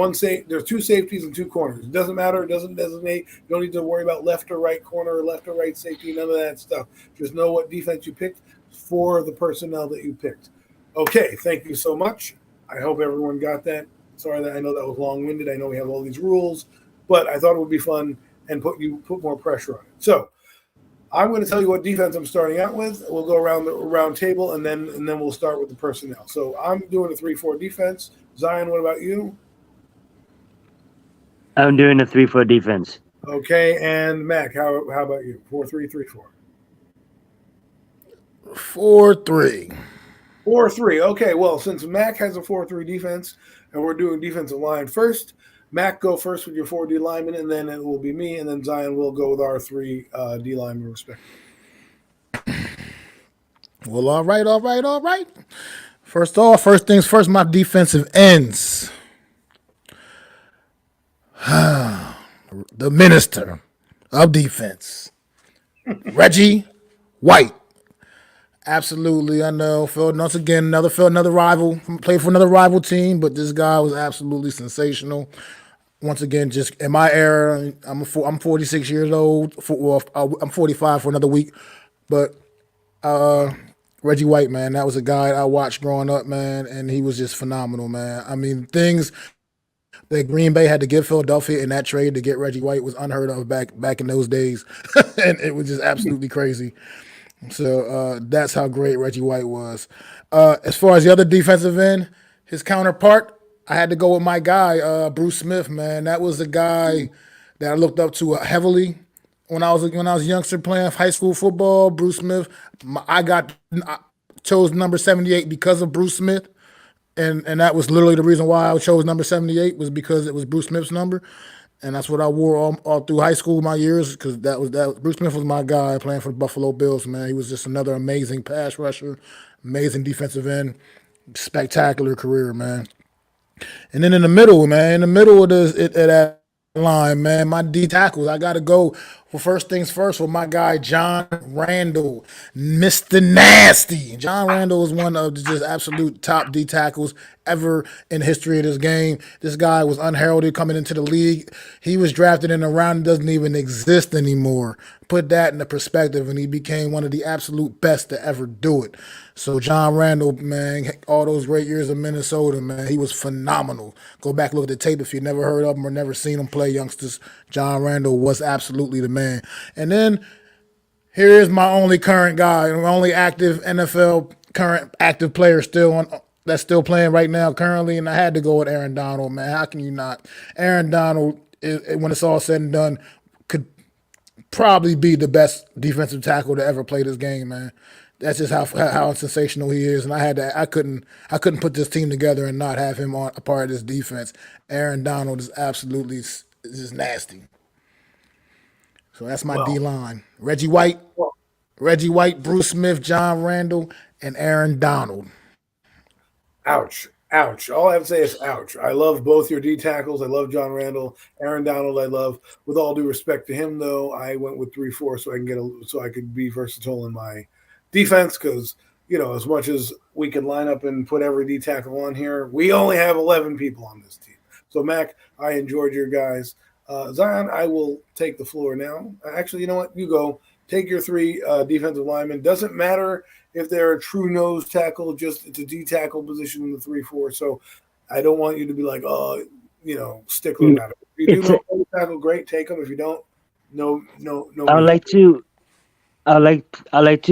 two safeties and two corners. It doesn't matter. It doesn't designate. You don't need to worry about left or right corner or left or right safety. None of that stuff. Just know what defense you picked for the personnel that you picked. Okay, thank you so much. I hope everyone got that. Sorry that I know that was long-winded. I know we have all these rules, but I thought it would be fun and put more pressure on it. So I'm going to tell you what defense I'm starting out with. We'll go around the round table, and then we'll start with the personnel. So I'm doing a 3-4 defense. Zion, what about you? I'm doing a 3-4 defense. Okay, and Mac, how about you? 4-3, 3-4. 4-3. 4-3. Okay, well, since Mac has a 4-3 defense and we're doing defensive line first, Mac, go first with your 4 D linemen, and then it will be me, and then Zion will go with our 3 D linemen respectively. Well, all right. First things first, my defensive ends. The minister of defense, Reggie White. Absolutely, I know. Once again, another rival. Played for another rival team, but this guy was absolutely sensational. Once again, just in my era, I'm 46 years old. I'm 45 for another week, but Reggie White, man, that was a guy I watched growing up, man, and he was just phenomenal, man. I mean, things that Green Bay had to give Philadelphia in that trade to get Reggie White was unheard of back in those days, and it was just absolutely crazy. So that's how great Reggie White was. As far as the other defensive end, his counterpart, I had to go with my guy, Bruce Smith. Man, that was the guy that I looked up to heavily when I was a youngster playing high school football. Bruce Smith, I chose number 78 because of Bruce Smith. And that was literally the reason why I chose number 78 was because it was Bruce Smith's number, and that's what I wore all through high school my years because that Bruce Smith was my guy playing for the Buffalo Bills. Man, he was just another amazing pass rusher, amazing defensive end, spectacular career, man. And then in the middle, man, in the middle of that line, man, my D tackles, I got to go for first things first with my guy, John Randall, Mr. Nasty. John Randall is one of the just absolute top D tackles ever in the history of this game. This guy was unheralded coming into the league. He was drafted in a round that doesn't even exist anymore. Put that into perspective, and he became one of the absolute best to ever do it. So John Randall, man, all those great years of Minnesota, man, he was phenomenal. Go back, look at the tape if you never heard of him or never seen him play, youngsters. John Randall was absolutely the man. And then here's my only current guy, my only active NFL current active player that's still playing right now currently, and I had to go with Aaron Donald, man. How can you not? Aaron Donald, when it's all said and done, could probably be the best defensive tackle to ever play this game, man. That's just how sensational he is, and I couldn't put this team together and not have him on a part of this defense. Aaron Donald is absolutely just nasty. So that's my D line: Reggie White, Bruce Smith, John Randall, and Aaron Donald. Ouch. Ouch. All I have to say is ouch. I love both your D tackles. I love John Randall. Aaron Donald, I love. With all due respect to him, though, I went with 3-4 so I could be versatile in my defense because, as much as we can line up and put every D tackle on here, we only have 11 people on this team. So, Mac, I enjoyed your guys. Zion, I will take the floor now. Actually, you know what? You go. Take your 3 defensive linemen. Doesn't matter if they're a true nose tackle, just it's a D tackle position in the 3-4. So I don't want you to be like, stickler about it. If you do know nose tackle, great, take them. If you don't, no. I like to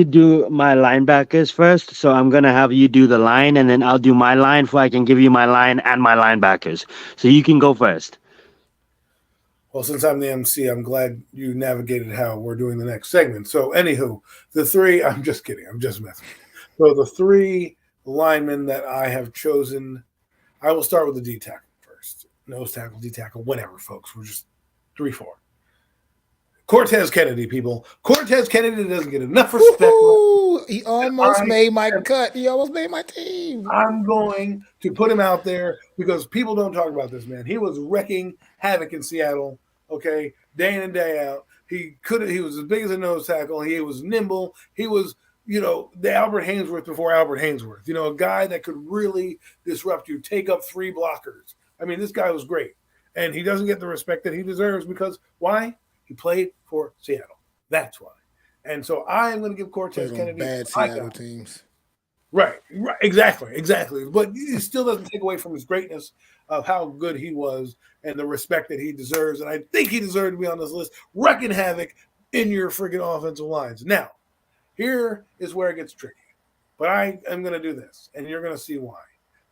do my linebackers first. So I'm gonna have you do the line, and then I'll do my line, so I can give you my line and my linebackers. So you can go first. Well, since I'm the MC, I'm glad you navigated how we're doing the next segment. So, anywho, the 3, I'm just kidding. I'm just messing. So, the 3 linemen that I have chosen, I will start with the D tackle first. Nose tackle, D tackle, whatever, folks. We're just 3-4. Cortez Kennedy, people. Cortez Kennedy doesn't get enough respect. Ooh, he almost made my cut. He almost made my team. I'm going to put him out there because people don't talk about this, man. He was wrecking havoc in Seattle, okay, day in and day out. He was as big as a nose tackle. He was nimble. He was, the Albert Hainsworth before Albert Hainsworth. A guy that could really disrupt you, take up 3 blockers. I mean, this guy was great. And he doesn't get the respect that he deserves because why? He played for Seattle. That's why. And so I am going to give Cortez Kennedy bad Seattle teams. Right, exactly. But it still doesn't take away from his greatness of how good he was and the respect that he deserves. And I think he deserved to be on this list, wrecking havoc in your friggin' offensive lines. Now, here is where it gets tricky. But I am going to do this, and you're going to see why.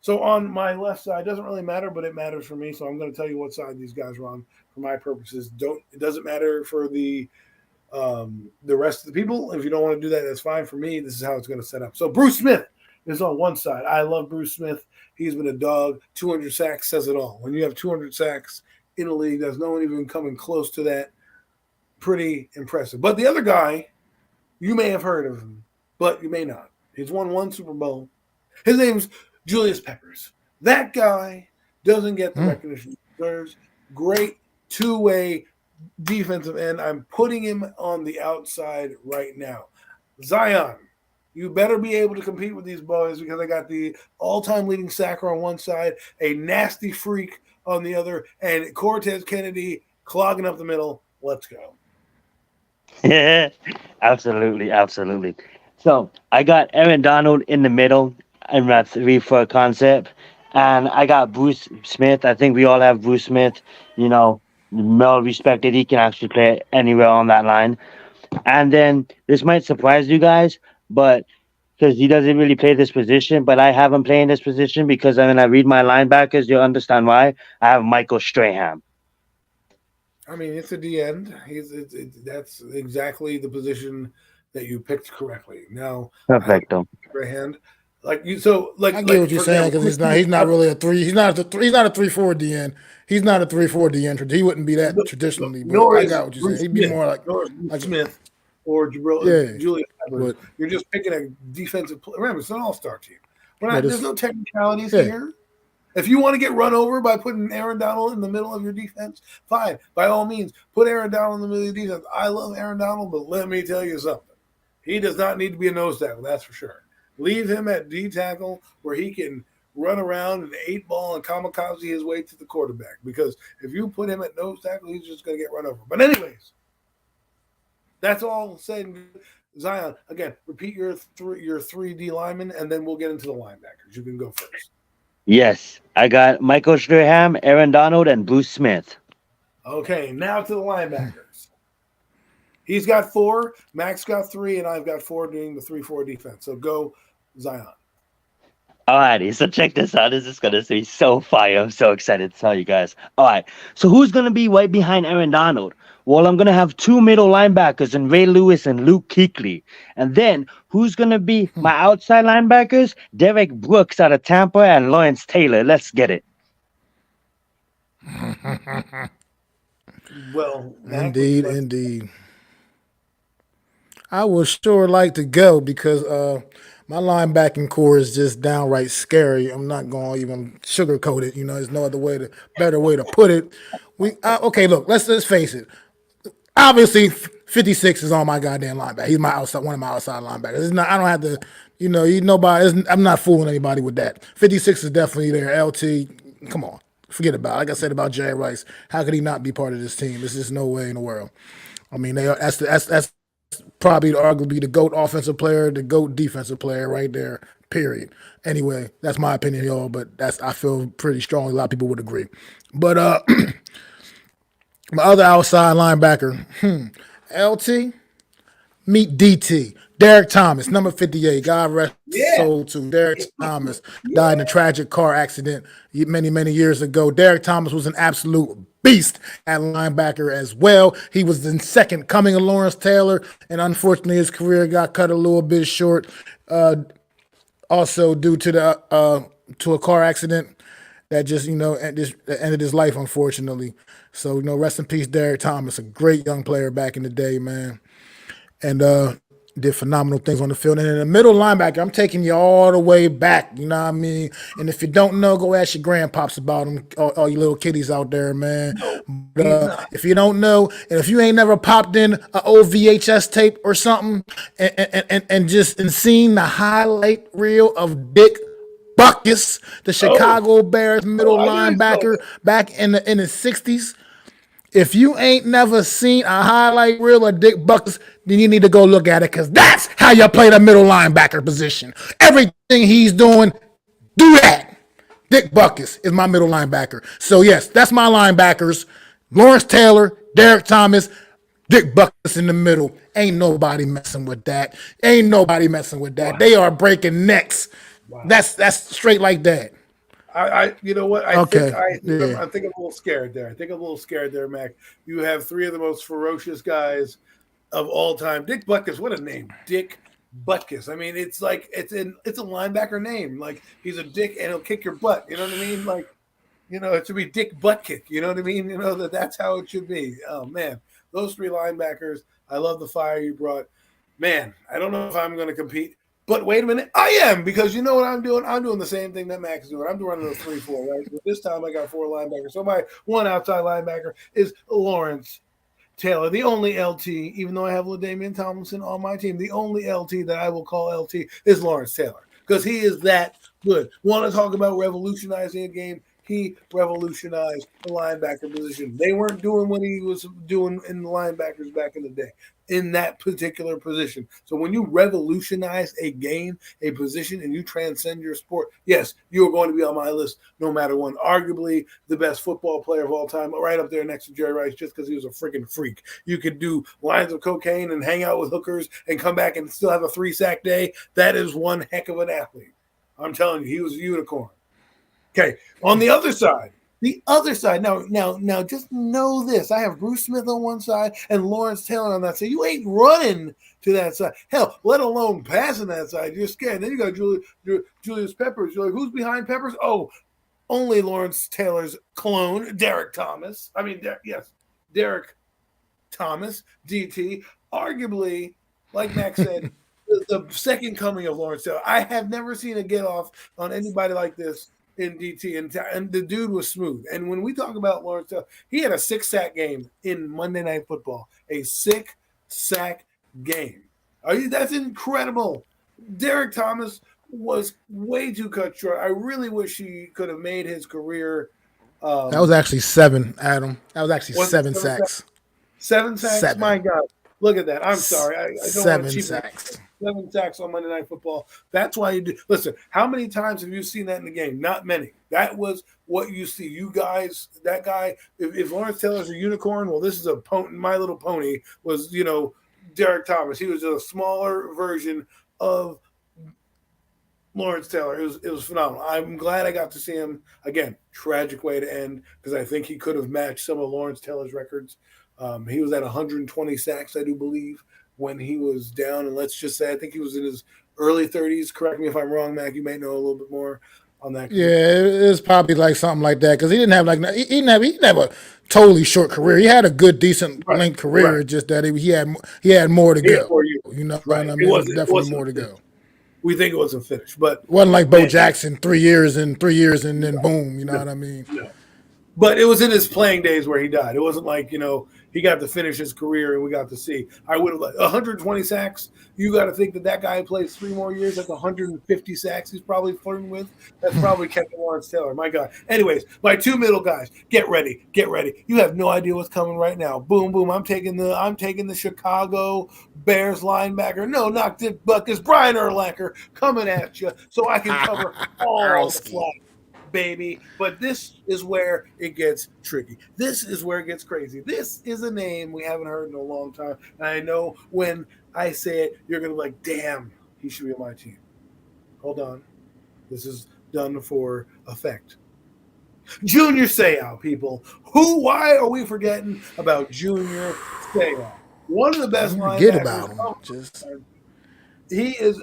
So on my left side, doesn't really matter, but it matters for me. So I'm going to tell you what side these guys are on for my purposes. It doesn't matter for the rest of the people. If you don't want to do that, that's fine. For me, this is how it's going to set up. So Bruce Smith is on one side. I love Bruce Smith. He's been a dog. 200 sacks says it all. When you have 200 sacks in a league, there's no one even coming close to that. Pretty impressive. But the other guy, you may have heard of him, but you may not. He's won 1 Super Bowl. His name's Julius Peppers. That guy doesn't get the recognition he deserves. Great 2-way defensive end. I'm putting him on the outside right now. Zion, you better be able to compete with these boys because I got the all-time leading sacker on one side, a nasty freak on the other, and Cortez Kennedy clogging up the middle. Let's go. Yeah, absolutely. So I got Aaron Donald in the middle in my 3-4 concept, and I got Bruce Smith. I think we all have Bruce Smith. You know, well respected. He can actually play anywhere on that line. And then this might surprise you guys, but because he doesn't really play this position, but I have him playing this position because when I read my linebackers, you'll understand why. I have Michael Strahan. I mean, it's a D end. That's exactly the position that you picked correctly. Now, I have Perfecto. a hand like you. So, I get what you're for saying example, because he's not really a three. He's not a three. He's not a 3-4 DN. He's not a 3-4 DN. He wouldn't be that traditionally. But nor I is got what you're saying. Bruce He'd be Smith, more like nor is Bruce like Smith or yeah. Julius Peppers. But You're just picking a defensive player. Remember, it's an all-star team. but There's it's no technicalities yeah. here. If you want to get run over by putting Aaron Donald in the middle of your defense, fine. By all means, put Aaron Donald in the middle of your defense. I love Aaron Donald, but let me tell you something. He does not need to be a nose tackle, that's for sure. Leave him at D tackle where he can run around and 8-ball and kamikaze his way to the quarterback. Because if you put him at nose tackle, he's just going to get run over. But anyways, that's all said and good. Zion, again, repeat your 3D linemen, and then we'll get into the linebackers. You can go first. Yes, I got Michael Strahan, Aaron Donald, and Bruce Smith. Okay, now to the linebackers. He's got 4, Max got 3, and I've got 4 doing the 3-4 defense. So go, Zion. Alrighty, so check this out. This is gonna be so fire. I'm so excited to tell you guys. Alright, so who's gonna be right behind Aaron Donald? Well, I'm gonna have 2 middle linebackers in Ray Lewis and Luke Kuechly. And then who's gonna be my outside linebackers? Derek Brooks out of Tampa and Lawrence Taylor. Let's get it. Well, Indeed. I would sure like to go because my linebacking core is just downright scary. I'm not going to even sugarcoat it. There's no better way to put it. Okay, look, let's face it. Obviously, 56 is on my goddamn linebacker. He's one of my outside linebackers. I don't have to, nobody. I'm not fooling anybody with that. 56 is definitely there. LT, come on, forget about it. Like I said about Jerry Rice, how could he not be part of this team? There's just no way in the world. I mean, that's probably arguably the GOAT offensive player, the GOAT defensive player right there, period. Anyway, that's my opinion, y'all, but I feel pretty strongly a lot of people would agree. But my other outside linebacker, LT, meet DT. Derek Thomas, number 58. God rest his soul to Derek Thomas. Died in a tragic car accident many, many years ago. Derek Thomas was an absolute beast at linebacker as well. He was the second coming of Lawrence Taylor, and unfortunately his career got cut a little bit short. Also due to to a car accident that just ended his life, unfortunately. So rest in peace, Derek Thomas, a great young player back in the day, man, and did phenomenal things on the field. And in the middle linebacker, I'm taking you all the way back. You know what I mean? And if you don't know, go ask your grandpops about them, all you little kiddies out there, man. If you don't know, and if you ain't never popped in an old VHS tape or something and seen the highlight reel of Dick Butkus, the Chicago Bears middle linebacker back in the 60s. If you ain't never seen a highlight reel of Dick Butkus, then you need to go look at it because that's how you play the middle linebacker position. Everything he's doing, do that. Dick Butkus is my middle linebacker. So, yes, that's my linebackers. Lawrence Taylor, Derek Thomas, Dick Butkus in the middle. Ain't nobody messing with that. Wow. They are breaking necks. Wow. That's straight like that. You know what? I think I'm a little scared there. Mac. You have 3 of the most ferocious guys of all time. Dick Butkus, what a name, Dick Butkus. I mean, it's like it's a linebacker name. Like he's a dick and he'll kick your butt. You know what I mean? Like, it should be Dick Butt Kick. You know what I mean? That's how it should be. Oh man, those 3 linebackers. I love the fire you brought. Man, I don't know if I'm going to compete. But wait a minute, I am, because you know what I'm doing? I'm doing the same thing that Max is doing. I'm doing a 3-4, right? But this time I got 4 linebackers. So my one outside linebacker is Lawrence Taylor, the only LT, even though I have LaDainian Tomlinson on my team, the only LT that I will call LT is Lawrence Taylor because he is that good. Want to talk about revolutionizing a game? He revolutionized the linebacker position. They weren't doing what he was doing in the linebackers back in the day. in that particular position. So when you revolutionize a game, a position, and you transcend your sport, yes, you are going to be on my list no matter what. Arguably the best football player of all time, right up there next to Jerry Rice, just because he was a freaking freak. You could do lines of cocaine and hang out with hookers and come back and still have a 3-sack day. That is one heck of an athlete. I'm telling you, he was a unicorn. Okay, on the other side, now, just know this. I have Bruce Smith on one side and Lawrence Taylor on that side. You ain't running to that side. Hell, let alone passing that side. You're scared. Then you got Julius Peppers. You're like, who's behind Peppers? Oh, only Lawrence Taylor's clone, Derek Thomas. Derek Thomas, DT. Arguably, like Max said, the second coming of Lawrence Taylor. I have never seen a get off on anybody like this in DT, and the dude was smooth. And when we talk about Lawrence Taylor, he had a 6-sack game in Monday Night Football, a 6-sack game. That's incredible. Derek Thomas was way too cut short. I really wish he could have made his career. That was actually 7, Adam. That was actually 7 sacks. 7 sacks? 7. My God. Look at that. I'm sorry. I don't 7 want to cheat. sacks. 7 sacks on Monday Night Football. That's why you do. Listen, how many times have you seen that in the game? Not many. That was what you see. You guys, that guy, if Lawrence Taylor's a unicorn, well, this is a My Little Pony was, Derek Thomas. He was a smaller version of Lawrence Taylor. It was phenomenal. I'm glad I got to see him. Again, tragic way to end because I think he could have matched some of Lawrence Taylor's records. He was at 120 sacks, I do believe, when he was down. And let's just say, I think he was in his early 30s. Correct me if I'm wrong, Mac. You may know a little bit more on that. Yeah, it was probably like something like that because he didn't have a totally short career. He had a good, decent length career. Right. Just that he had more to go. You know, right. I mean, it was definitely more to go. We think it wasn't finished, but it wasn't like Bo Jackson 3 years and then boom. You know what I mean? No. But it was in his playing days where he died. It wasn't like, he got to finish his career and we got to see. I would have 120 sacks. You got to think that guy plays 3 more years. That's 150 sacks he's probably flirting with. That's probably Kevin Lawrence Taylor. My God. Anyways, my 2 middle guys, get ready. You have no idea what's coming right now. Boom, boom. I'm taking the Chicago Bears linebacker. No, not Dick Butkus. Brian Urlacher coming at you so I can cover all the slack. Baby, but this is where it gets tricky. This is where it gets crazy. This is a name we haven't heard in a long time. And I know when I say it, you're going to be like, damn, he should be on my team. Hold on. This is done for effect. Junior Seau, people. Why are we forgetting about Junior Seau? One of the best linebackers. Forget about him. He is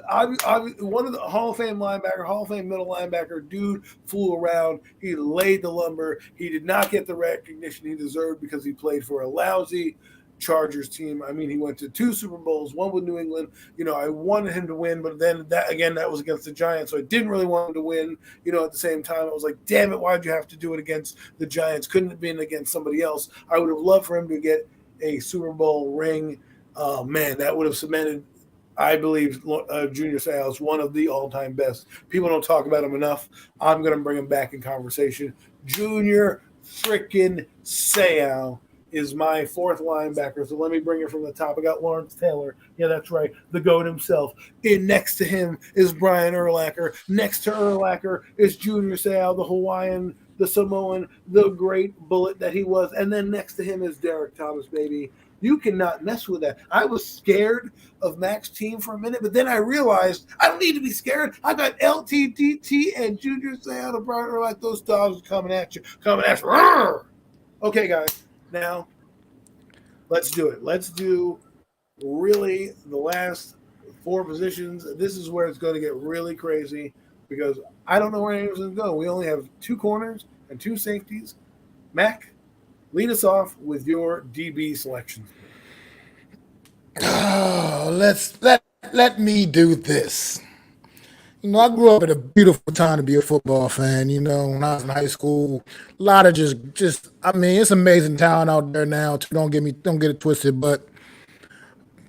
one of the Hall of Fame linebacker, Hall of Fame middle linebacker. Dude flew around. He laid the lumber. He did not get the recognition he deserved because he played for a lousy Chargers team. I mean, he went to 2 Super Bowls, one with New England. I wanted him to win, but then that was against the Giants, so I didn't really want him to win. At the same time, I was like, damn it, why'd you have to do it against the Giants? Couldn't it have been against somebody else? I would have loved for him to get a Super Bowl ring. Man, that would have cemented, I believe, Junior Seau is one of the all-time best. People don't talk about him enough. I'm going to bring him back in conversation. Junior freaking Seau is my 4th linebacker. So let me bring it from the top. I got Lawrence Taylor. Yeah, that's right. The GOAT himself. Next to him is Brian Urlacher. Next to Urlacher is Junior Seau, the Hawaiian, the Samoan, the great bullet that he was. And then next to him is Derek Thomas, baby. You cannot mess with that. I was scared of Mac's team for a minute, but then I realized I don't need to be scared. I got LTDT and Junior Seau, the Brian Urlacher, those dogs coming at you. Roar! Okay, guys. Now, let's do it. Let's do really the last 4 positions. This is where it's going to get really crazy because I don't know where anyone's going to go. We only have 2 corners and 2 safeties. Mac, lead us off with your DB selections. Oh, let me do this. I grew up at a beautiful time to be a football fan. When I was in high school, a lot of just I mean, it's amazing talent out there now. Don't get it twisted, but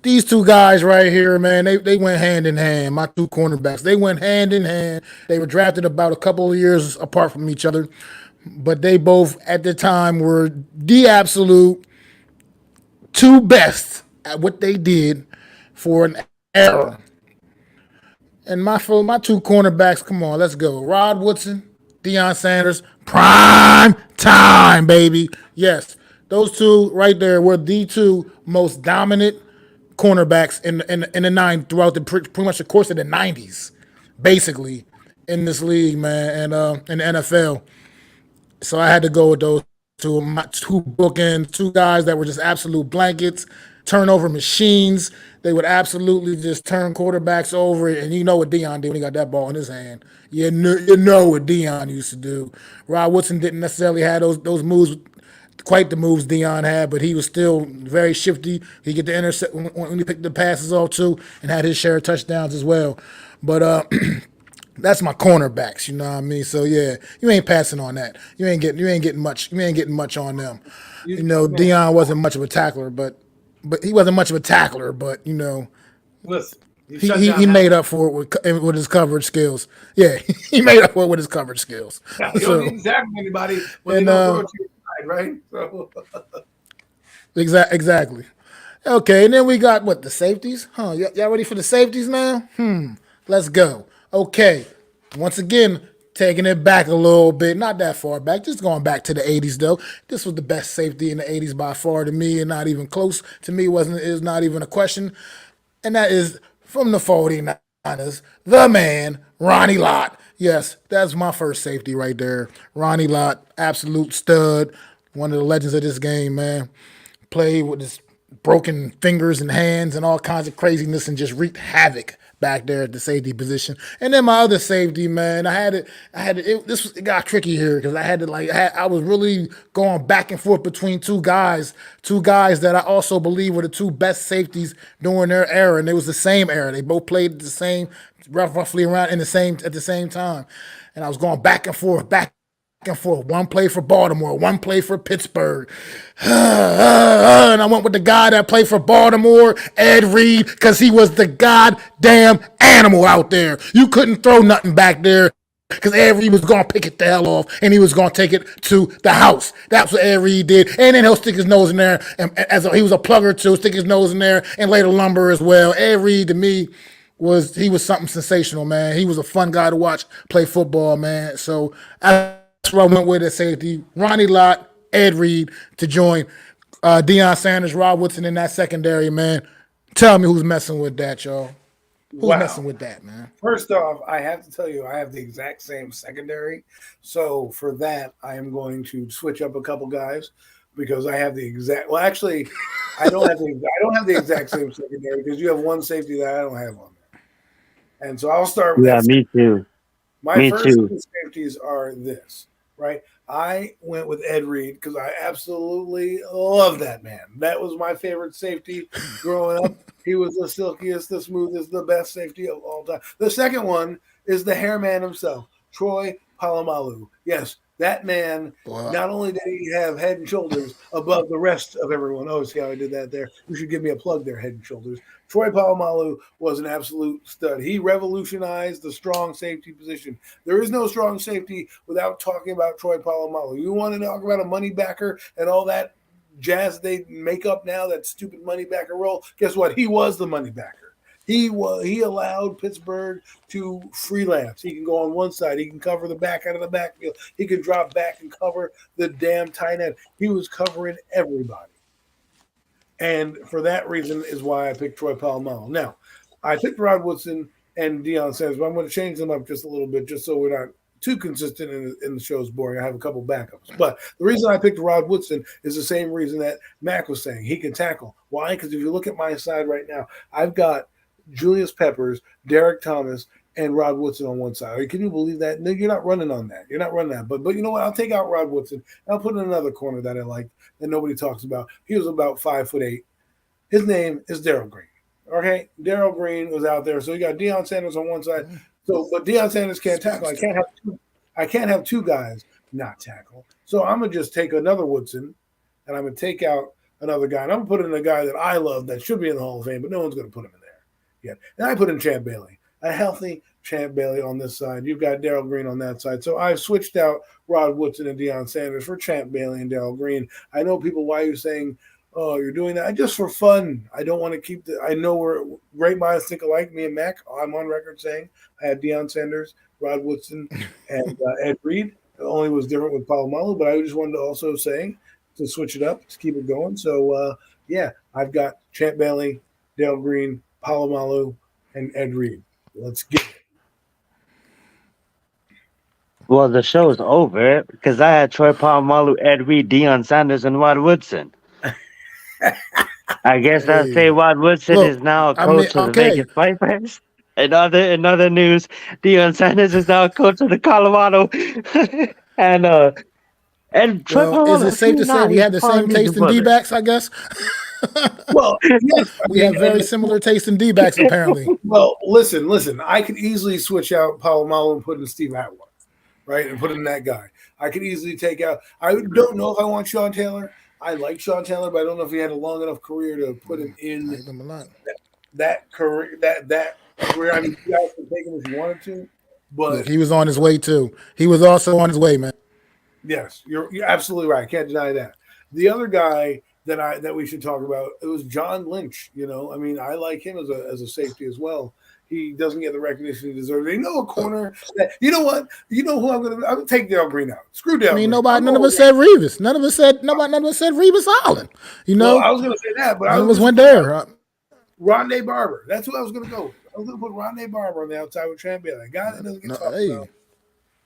these 2 guys right here, man, they went hand in hand. My 2 cornerbacks, they went hand in hand. They were drafted about a couple of years apart from each other, but they both at the time were the absolute 2 best at what they did for an era. And my two cornerbacks, come on, let's go. Rod Woodson, Deion Sanders, prime time, baby. Yes, those two right there were the two most dominant cornerbacks in the nine throughout the pretty much the course of the '90s, basically in this league, man, and in the NFL. So I had to go with those two, my two bookends, two guys that were just absolute blankets, turnover machines. They would absolutely just turn quarterbacks over, and you know what Dion did when he got that ball in his hand. You know what Dion used to do. Rod Woodson didn't necessarily have those moves, quite the moves Dion had, but he was still very shifty. He get the intercept when he picked the passes off too, and had his share of touchdowns as well. But that's my cornerbacks, you know what I mean? So yeah, you ain't passing on that. You ain't getting much on them. You know, Dion wasn't much of a tackler, but he wasn't much of a tackler, but you know, Listen, he made up for it with his coverage skills. Yeah, he made up for it with his coverage skills. Yeah, you don't need to tackle anybody when they don't throw it to your side, right? So Exactly. Okay, and then we got what, the safeties? Huh? Y'all ready for the safeties now? Let's go. Okay. Once again, taking it back a little bit, not that far back, just going back to the '80s though. This was the best safety in the '80s by far to me, and not even close. To me, wasn't is not even a question. And that is from the 49ers, the man, Ronnie Lott. Yes, that's my first safety right there. Ronnie Lott, absolute stud, one of the legends of this game, man. Played with his broken fingers and hands and all kinds of craziness and just wreaked havoc back there at the safety position. And then my other safety, man, it got tricky here because I was really going back and forth between two guys that I also believe were the two best safeties during their era, and it was the same era. They both played the same, roughly around at the same time, and I was going back and forth, and forth. One play for Baltimore, one play for Pittsburgh. And I went with the guy that played for Baltimore, Ed Reed, because he was the goddamn animal out there. You couldn't throw nothing back there because Ed Reed was going to pick it the hell off and he was going to take it to the house. That's what Ed Reed did. And then he'll stick his nose in there, and he was a plugger too, stick his nose in there and lay the lumber as well. Ed Reed, to me, was something sensational, man. He was a fun guy to watch play football, man. So that's where I went with at safety. Ronnie Lott, Ed Reed to join Deion Sanders, Rod Woodson in that secondary, man. Tell me who's messing with that, y'all. Who's messing with that, man? First off, I have to tell you, I have the exact same secondary. So for that, I am going to switch up a couple guys because I have the exact. Well, actually, I don't have the exact same secondary because you have one safety that I don't have on there. And so I'll start with that. Me too. My first two safeties are this, right? I went with Ed Reed because I absolutely love that man. That was my favorite safety growing up. He was the silkiest, the smoothest, the best safety of all time. The second one is the hairman himself, Troy Polamalu. Yes, that man, not only did he have head and shoulders above the rest of everyone. Oh, see how I did that there? You should give me a plug there, head and shoulders. Troy Polamalu was an absolute stud. He revolutionized the strong safety position. There is no strong safety without talking about Troy Polamalu. You want to talk about a money backer and all that jazz they make up now, that stupid money backer role? Guess what? He was the money backer. He allowed Pittsburgh to freelance. He can go on one side. He can cover the back out of the backfield. He can drop back and cover the damn tight end. He was covering everybody. And for that reason is why I picked Troy Polamalu. Now, I picked Rod Woodson and Deion Sanders, but I'm going to change them up just a little bit just so we're not too consistent in the show's boring. I have a couple backups. But the reason I picked Rod Woodson is the same reason that Mac was saying. He can tackle. Why? Because if you look at my side right now, I've got Julius Peppers, Derek Thomas, and Rod Woodson on one side. Can you believe that? No, you're not running on that. You're not running that. But you know what? I'll take out Rod Woodson. And I'll put in another corner that I like that nobody talks about. He was about 5'8". His name is Darrell Green. Okay? Darrell Green was out there. So you got Deion Sanders on one side. So, but Deion Sanders can't tackle. I can't have two guys not tackle. So I'm gonna just take another Woodson, and I'm gonna take out another guy, and I'm gonna put in a guy that I love that should be in the Hall of Fame, but no one's gonna put him in there yet. And I put in Champ Bailey, a healthy Champ Bailey on this side. You've got Darrell Green on that side. So I've switched out Rod Woodson and Deion Sanders for Champ Bailey and Darrell Green. I know people, why are you saying Oh, you're doing that just for fun. I don't want to keep the. I know we're great minds think alike. Me and Mac. I'm on record saying I had Deion Sanders, Rod Woodson, and Ed Reed. It only was different with Palomalu, but I just wanted to also say to switch it up, to keep it going. So yeah, I've got Champ Bailey, Dale Green, Palomalu, and Ed Reed. Let's get it. Well, the show's over because I had Troy Polamalu, Ed Reed, Deion Sanders, and Rod Woodson. I guess I'll say Hey, Rod Woodson is look, now a I mean, coach of the okay. Vegas Vipers. In other news, Deion Sanders is now a coach of the Colorado, and Troy Well, is it Polamalu, safe see to say now we he's have the same Polynesian taste in brother. D-backs? I guess Well, yes, I we mean, have very and similar taste in D-backs. Apparently, well, listen. I could easily switch out Palomalu and put in Steve Atwater, right, and put in that guy. I could easily take out. I don't know if I want Sean Taylor. I like Sean Taylor, but I don't know if he had a long enough career to put him I in hate them a lot. that career. That career. I mean, you guys can take him if you wanted to, Look, but he was on his way too. He was also on his way, man. yes, you're absolutely right. Can't deny that. The other guy that we should talk about it was John Lynch. You know, I mean, I like him as a safety as well. He doesn't get the recognition he deserves. You know, a corner that you know what? You know who I'm gonna take Dale Green out. Screw I Dale mean, Green. nobody, I'm none of going. us said Revis. None of us said Revis Island. You Well, know, I was gonna say that, but I none of was us just went putting there. Rondé Barber. That's who I was gonna go with. I was gonna put Rondé Barber on the outside with Tramp Bailey. A guy that doesn't get No, talked hey, about.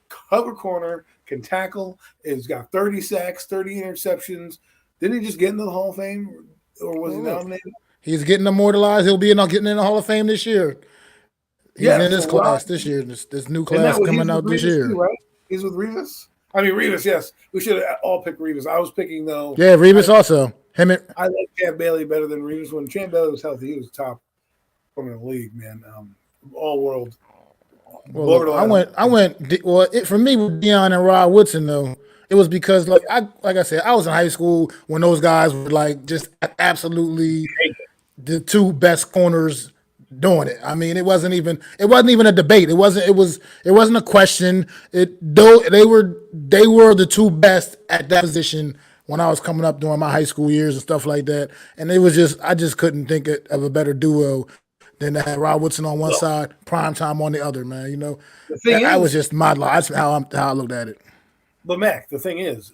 Cover corner, can tackle, has got 30 sacks, 30 interceptions. Didn't he just get into the Hall of Fame or was he well, look, nominated? he's getting immortalized. He'll be getting in the Hall of Fame this year. He's Yeah, in so this Ron, class this year. This new and that class was he's coming with out this Revis too, year. right? He's with Revis. I mean Revis, yes. We should have all picked Revis. I was picking though. Yeah, I, Revis also. Him and I like Champ Bailey better than Revis. When Champ Bailey was healthy, he was top corner in the league, man. All world, well, look, I borderline. went, I went. Well, for me with Deion and Rod Woodson though, it was because like I said, I was in high school when those guys were like just absolutely the two best corners doing it. I mean, it wasn't even a debate. It wasn't a question. It though they were the two best at that position when I was coming up during my high school years and stuff like that. And it was just I just couldn't think of a better duo than to have Rod Woodson on one Well, side, prime time on the other. Man, the thing that was is, just my life. That's how I looked at it. but Mac, the thing is,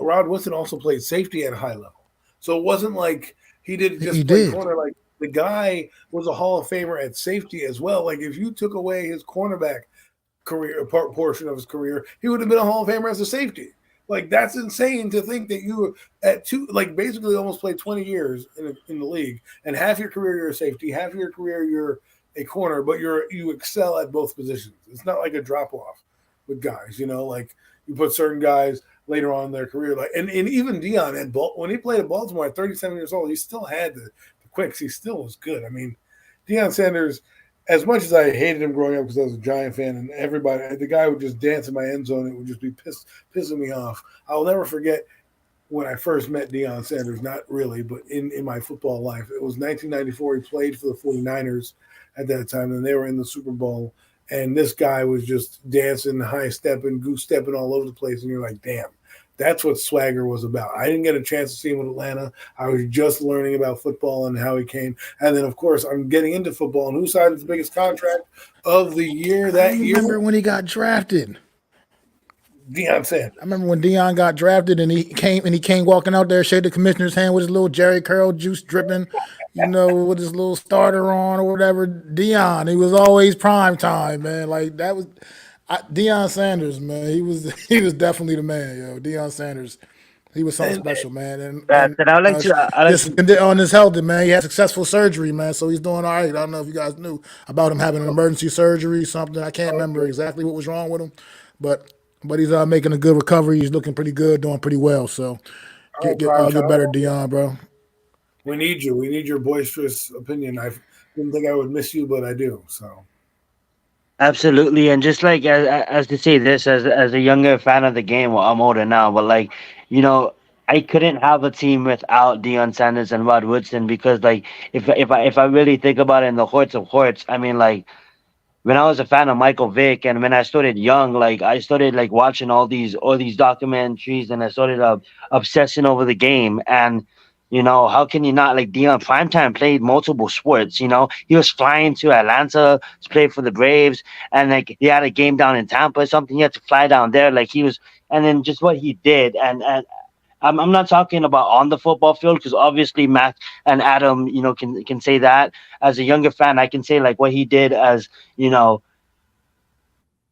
Rod Woodson also played safety at a high level, so it wasn't like he didn't He just play did. corner. Like the guy was a Hall of Famer at safety as well. Like if you took away his cornerback career portion of his career, he would have been a Hall of Famer as a safety. Like that's insane to think that you were at two, like basically almost played 20 years in the league, and half your career you're a safety, half your career you're a corner, but you excel at both positions. It's not like a drop off with guys, like you put certain guys later on in their career, like and even Dion when he played at Baltimore at 37 years old, he still had the quicks. He still was good. I mean, Deion Sanders, as much as I hated him growing up because I was a Giant fan and everybody, the guy would just dance in my end zone. It would just be pissing me off. I'll never forget when I first met Deion Sanders, not really, but in my football life. It was 1994. He played for the 49ers at that time, and they were in the Super Bowl. And this guy was just dancing, high stepping, goose stepping all over the place. And you're like, damn, that's what swagger was about. I didn't get a chance to see him with Atlanta. I was just learning about football and how he came. And then, of course, I'm getting into football. And who signed the biggest contract of the year I that remember year? when he got drafted. Deion I Sanders. remember when Dion got drafted and he came walking out there, shake the commissioner's hand with his little Jerry curl juice dripping, with his little starter on or whatever. Dion, he was always prime time, man. Like that was Deion Sanders, man. He was definitely the man, Deion Sanders, he was something And special, man. And That, and and I like just to on his health, man. He had successful surgery, man. So he's doing all right. I don't know if you guys knew about him having an emergency surgery, something. I can't remember okay. exactly what was wrong with him, but he's making a good recovery. He's looking pretty good, doing pretty well. So All get right, get prime get time. better, Dion, bro. We need you. We need your boisterous opinion. I didn't think I would miss you, but I do. So, absolutely, and just like as to say this as a younger fan of the game. Well, I'm older now, but like you know. I couldn't have a team without Deion Sanders and Rod Woodson because, like, if I really think about it in the hordes of hordes, I mean, like, when I was a fan of Michael Vick and when I started young, like I started like watching all these documentaries and I started obsessing over the game. And You know, how can you not? Like Dion Primetime played multiple sports. You know, he was flying to Atlanta to play for the Braves, and like he had a game down in Tampa or something. He had to fly down there. Like he was, and then just what he did, and I'm not talking about on the football field because obviously Mac and Adam, you know, can say that. As a younger fan, I can say like what he did as, you know,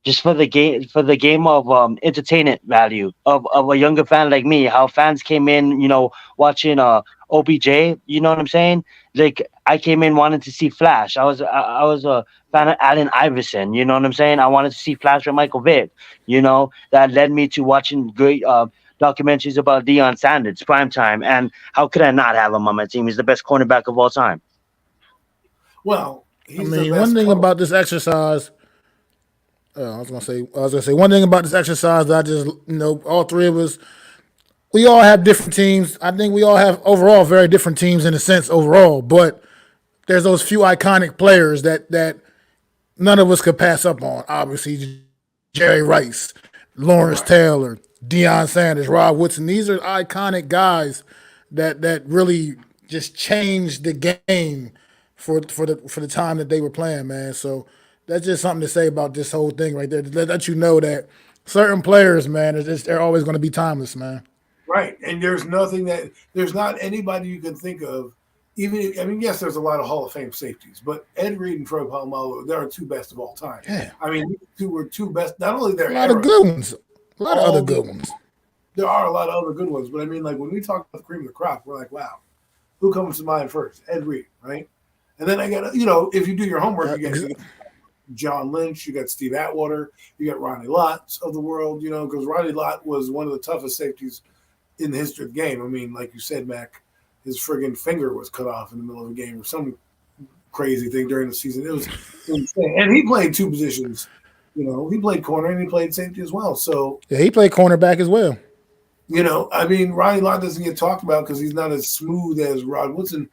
just for the game of entertainment value of a younger fan like me, how fans came in, you know, watching OBJ, you know what I'm saying? Like I came in wanting to see Flash. I was a fan of Allen Iverson, you know what I'm saying? I wanted to see Flash with Michael Vick, you know, that led me to watching great documentaries about Deion Sanders, prime time, and how could I not have him on my team? He's the best cornerback of all time. Well, I he's the mean, one best thing coach. about this exercise, I was gonna say one thing about this exercise that I just, all three of us, we all have different teams. I think we all have overall very different teams in a sense overall, but there's those few iconic players that none of us could pass up on. Obviously, Jerry Rice, Lawrence Taylor, Deion Sanders, Rod Woodson. These are iconic guys that really just changed the game for the time that they were playing, man. So that's just something to say about this whole thing right there. To let you know that certain players, man, they're always going to be timeless, man. Right. And there's not anybody you can think of. I mean, yes, there's a lot of Hall of Fame safeties, but Ed Reed and Troy Polamalu, they're two best of all time. Yeah, I mean, these two were two best, not only their a lot of era, good ones, a lot of other all good ones. there are a lot of other good ones. But I mean, like when we talk about the cream of the crop, we're like, wow, who comes to mind first? Ed Reed, right? And then I got, if you do your homework, you got John Lynch, you got Steve Atwater, you got Ronnie Lott of the world, because Ronnie Lott was one of the toughest safeties in the history of the game. I mean, like you said, Mac, his friggin' finger was cut off in the middle of a game or some crazy thing during the season. It was insane. And he played two positions. He played corner and he played safety as well. So, Yeah, he played cornerback as well. I mean, Ronnie Lott doesn't get talked about because he's not as smooth as Rod Woodson.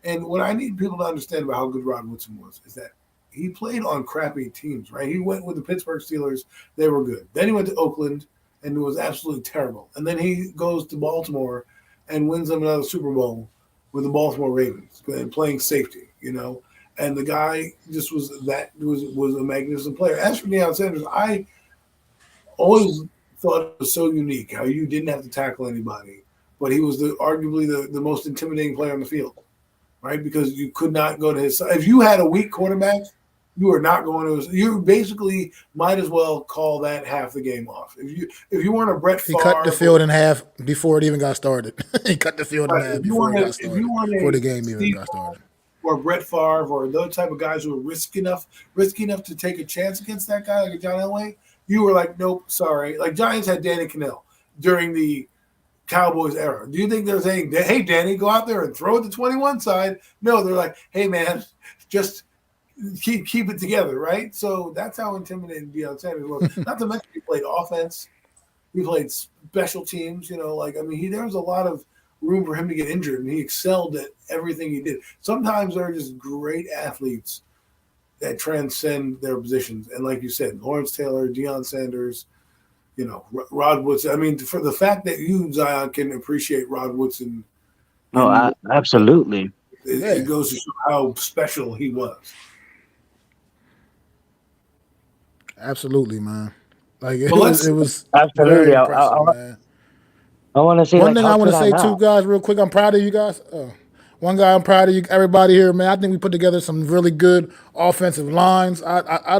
And what I need people to understand about how good Rod Woodson was is that he played on crappy teams, right? He went with the Pittsburgh Steelers. They were good. Then he went to Oakland and it was absolutely terrible. And then he goes to Baltimore and wins them another Super Bowl with the Baltimore Ravens and playing safety, And the guy just was a magnificent player. As for Deion Sanders, I always thought it was so unique how you didn't have to tackle anybody, but he was arguably the most intimidating player on the field, right? Because you could not go to his side. If you had a weak quarterback, you are not going to. You basically might as well call that half the game off. If you weren't a Brett Favre, He cut the field in half before it even got started. He cut the field in half before it got started. Before the game even got started. Or Brett Favre, or those type of guys who are risky enough to take a chance against that guy, like a John Elway, you were like, nope, sorry. Like Giants had Danny Cannell during the Cowboys era. Do you think they're saying, hey, Danny, go out there and throw at the 21 side? No, they're like, hey, man, just keep it together, right? So that's how intimidating Deion Sanders was. Not to mention he played offense. He played special teams, there was a lot of room for him to get injured, and he excelled at everything he did. Sometimes there are just great athletes that transcend their positions. And like you said, Lawrence Taylor, Deion Sanders, Rod Woodson. I mean, for the fact that you, Zion, can appreciate Rod Woodson. Oh, absolutely. It goes to show how special he was. Absolutely, man. Like it Well, was absolutely. very impressive, man. I want to say one thing I want to say too, guys, real quick. I'm proud of you guys. One guy, I'm proud of you, everybody here, man. I think we put together some really good offensive lines. I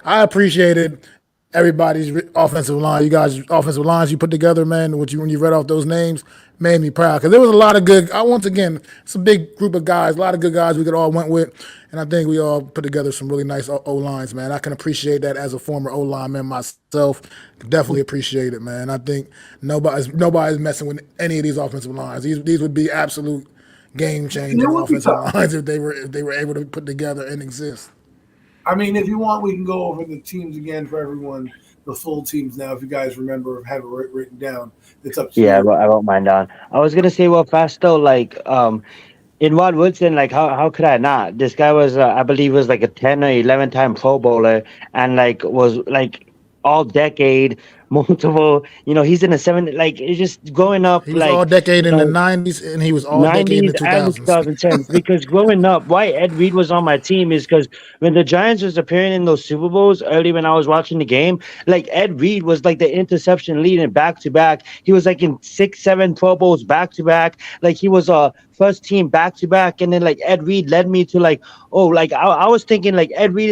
appreciated everybody's offensive line. You guys' offensive lines you put together, man. When you read off those names, made me proud because there was a lot of good. Once again, it's a big group of guys, a lot of good guys we could all went with, and I think we all put together some really nice O lines, man. I can appreciate that as a former O lineman myself. Definitely appreciate it, man. I think nobody's messing with any of these offensive lines. These would be absolute game changing offensive lines if they were able to put together and exist. I mean, if you want, we can go over the teams again for everyone, the full teams now. If you guys remember or have it written down, it's up to you. Yeah, I won't mind on. I was gonna say, well, fast though, like in Rod Woodson, like how could I not? This guy was, I believe, was like a 10 or 11 time Pro Bowler, and like was like all decade multiple. He's in the seven. Like it's just growing up. He was all Like decade you in the know, '90s, and he was all decade in the 90s and the 2000s. 2010s, because growing up, why Ed Reed was on my team is because when the Giants was appearing in those Super Bowls early when I was watching the game, like Ed Reed was like the interception lead in back to back. He was like in 6, 7 Pro Bowls back to back. Like he was a first team back to back, and then like Ed Reed led me to like, oh, like I was thinking like Ed Reed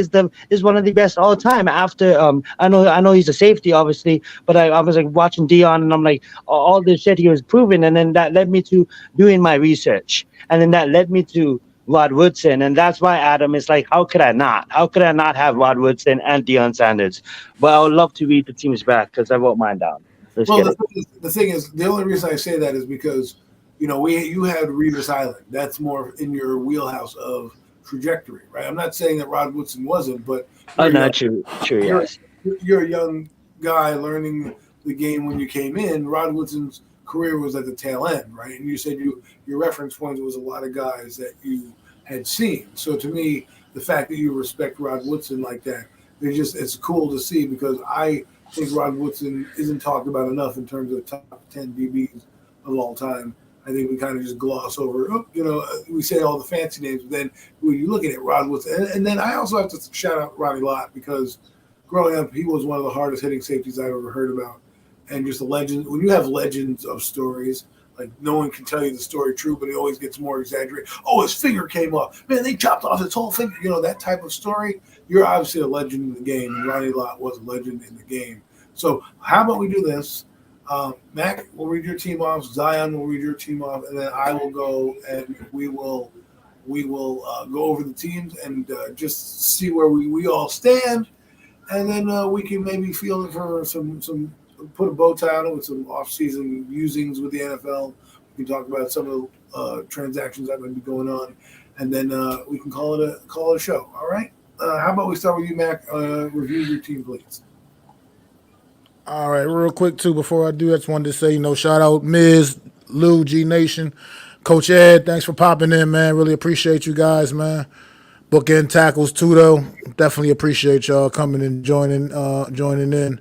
is one of the best all time. After I know he's a safety obviously, but I was like watching Dion, and I'm like all this shit he was proving, and then that led me to doing my research. And then that led me to Rod Woodson. And that's why, Adam, is like, how could I not? How could I not have Rod Woodson and Deion Sanders? But I would love to read the teams back because I wrote mine down. Let's Well, get it. the thing is, the only reason I say that is because you had Revis Island. That's more in your wheelhouse of trajectory, right? I'm not saying that Rod Woodson wasn't, but Oh, you're no, young. true, You're yes. you're a young guy learning the game when you came in. Rod Woodson's career was at the tail end, right? And you said your reference point was a lot of guys that you had seen. So to me, the fact that you respect Rod Woodson like that, it's cool to see, because I think Rod Woodson isn't talked about enough in terms of top 10 DBs of all time. I think we kind of just gloss over, we say all the fancy names, but then when you look at it, Rod Woodson, and then I also have to shout out Ronnie Lott, because growing up, he was one of the hardest hitting safeties I've ever heard about. And just a legend. When you have legends of stories, like no one can tell you the story true, but it always gets more exaggerated. Oh, his finger came off. Man, they chopped off his whole finger. That type of story. You're obviously a legend in the game, and Ronnie Lott was a legend in the game. So how about we do this? Mac will read your team off. Zion will read your team off, and then I will go, and we will go over the teams and just see where we all stand, and then we can maybe field it for some put a bow tie on it with some off-season musings with the NFL. We can talk about some of the transactions that might be going on, and then we can call it a show. All right. How about we start with you, Mac? Review your team, please. All right, real quick too, before I do, I just wanted to say, shout out Miz, Lou, G Nation, Coach Ed. Thanks for popping in, man. Really appreciate you guys, man. Bookend tackles too, though. Definitely appreciate y'all coming and joining in.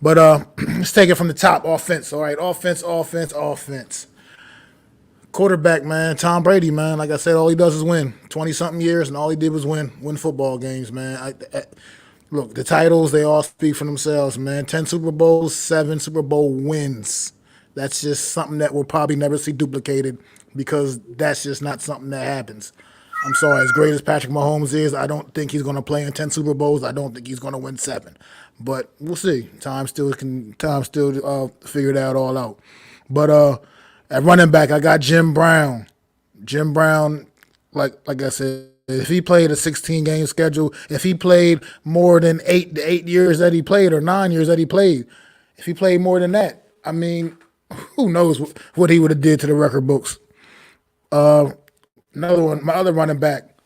But let's take it from the top. Offense, all right. Offense. Quarterback, man. Tom Brady, man. Like I said, all he does is win. 20-something years, and all he did was win football games, man. Look, the titles, they all speak for themselves, man. 10 Super Bowls, 7 Super Bowl wins. That's just something that we'll probably never see duplicated, because that's just not something that happens. I'm sorry, as great as Patrick Mahomes is, I don't think he's going to play in 10 Super Bowls. I don't think he's going to win 7. But we'll see. Time still figure that all out. But at running back, I got Jim Brown. Jim Brown, like I said, if he played a 16-game schedule, if he played more than the 8 years that he played, or 9 years that he played, if he played more than that, I mean, who knows what he would have did to the record books. Another one, my other running back,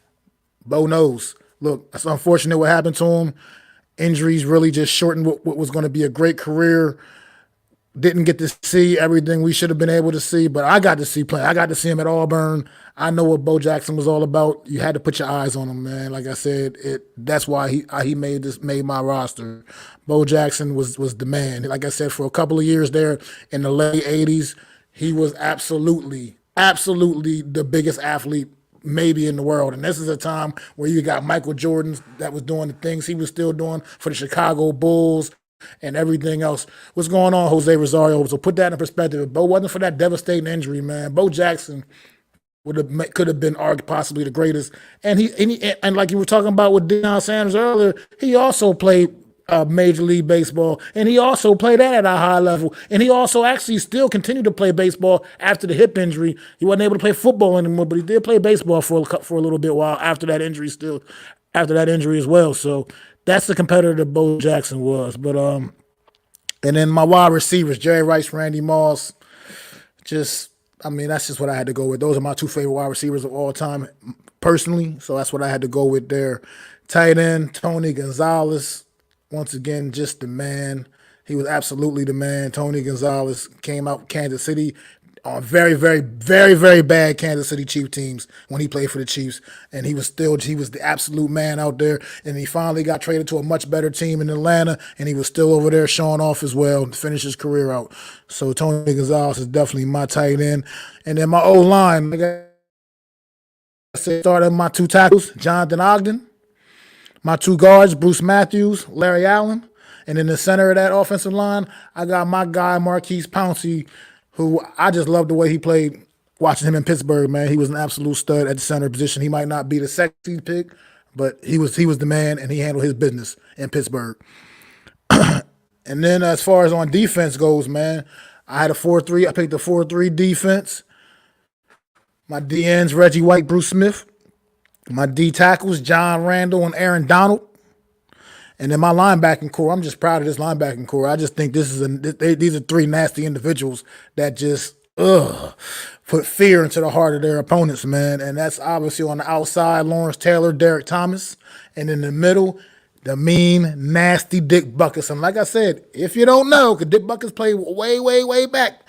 Bo Knows. Look, it's unfortunate what happened to him. Injuries really just shortened what was going to be a great career. Didn't get to see everything we should have been able to see, but I got to see play. I got to see him at Auburn. I know what Bo Jackson was all about. You had to put your eyes on him, man. Like I said, that's why he made my roster. Bo Jackson was the man. Like I said, for a couple of years there in the late '80s, he was absolutely the biggest athlete maybe in the world. And this is a time where you got Michael Jordan that was doing the things he was still doing for the Chicago Bulls and everything else. What's going on, Jose Rosario? So put that in perspective. If Bo wasn't for that devastating injury, man, Bo Jackson could have been arguably possibly the greatest. And and like you were talking about with Deion Sanders earlier, he also played Major League Baseball, and he also played that at a high level. And he also actually still continued to play baseball after the hip injury. He wasn't able to play football anymore, but he did play baseball for a little bit while after that injury. After that injury as well. So that's the competitor that Bo Jackson was. But and then my wide receivers, Jerry Rice, Randy Moss. That's just what I had to go with. Those are my two favorite wide receivers of all time, personally. So that's what I had to go with there. Tight end, Tony Gonzalez. Once again, just the man. He was absolutely the man. Tony Gonzalez came out Kansas City. on very, very, very, very bad Kansas City Chiefs teams when he played for the Chiefs, and he was the absolute man out there. And he finally got traded to a much better team in Atlanta, and he was still over there showing off as well to finish his career out. So Tony Gonzalez is definitely my tight end. And then my O line, like I said, started my 2 tackles, Jonathan Ogden, my 2 guards, Bruce Matthews, Larry Allen. And in the center of that offensive line, I got my guy, Marquise Pouncey, who I just love the way he played watching him in Pittsburgh, man. He was an absolute stud at the center position. He might not be the sexy pick, but he was the man, and he handled his business in Pittsburgh. And then as far as on defense goes, man, I had a 4-3. I picked a 4-3 defense. My DNs, Reggie White, Bruce Smith. My D tackles, John Randall and Aaron Donald. And then my linebacking core, I'm just proud of this linebacking core. I just think these are 3 nasty individuals that just put fear into the heart of their opponents, man. And that's obviously on the outside, Lawrence Taylor, Derek Thomas. And in the middle, the mean, nasty Dick Buckus. And like I said, if you don't know, because Dick Buckus played way, way, way back.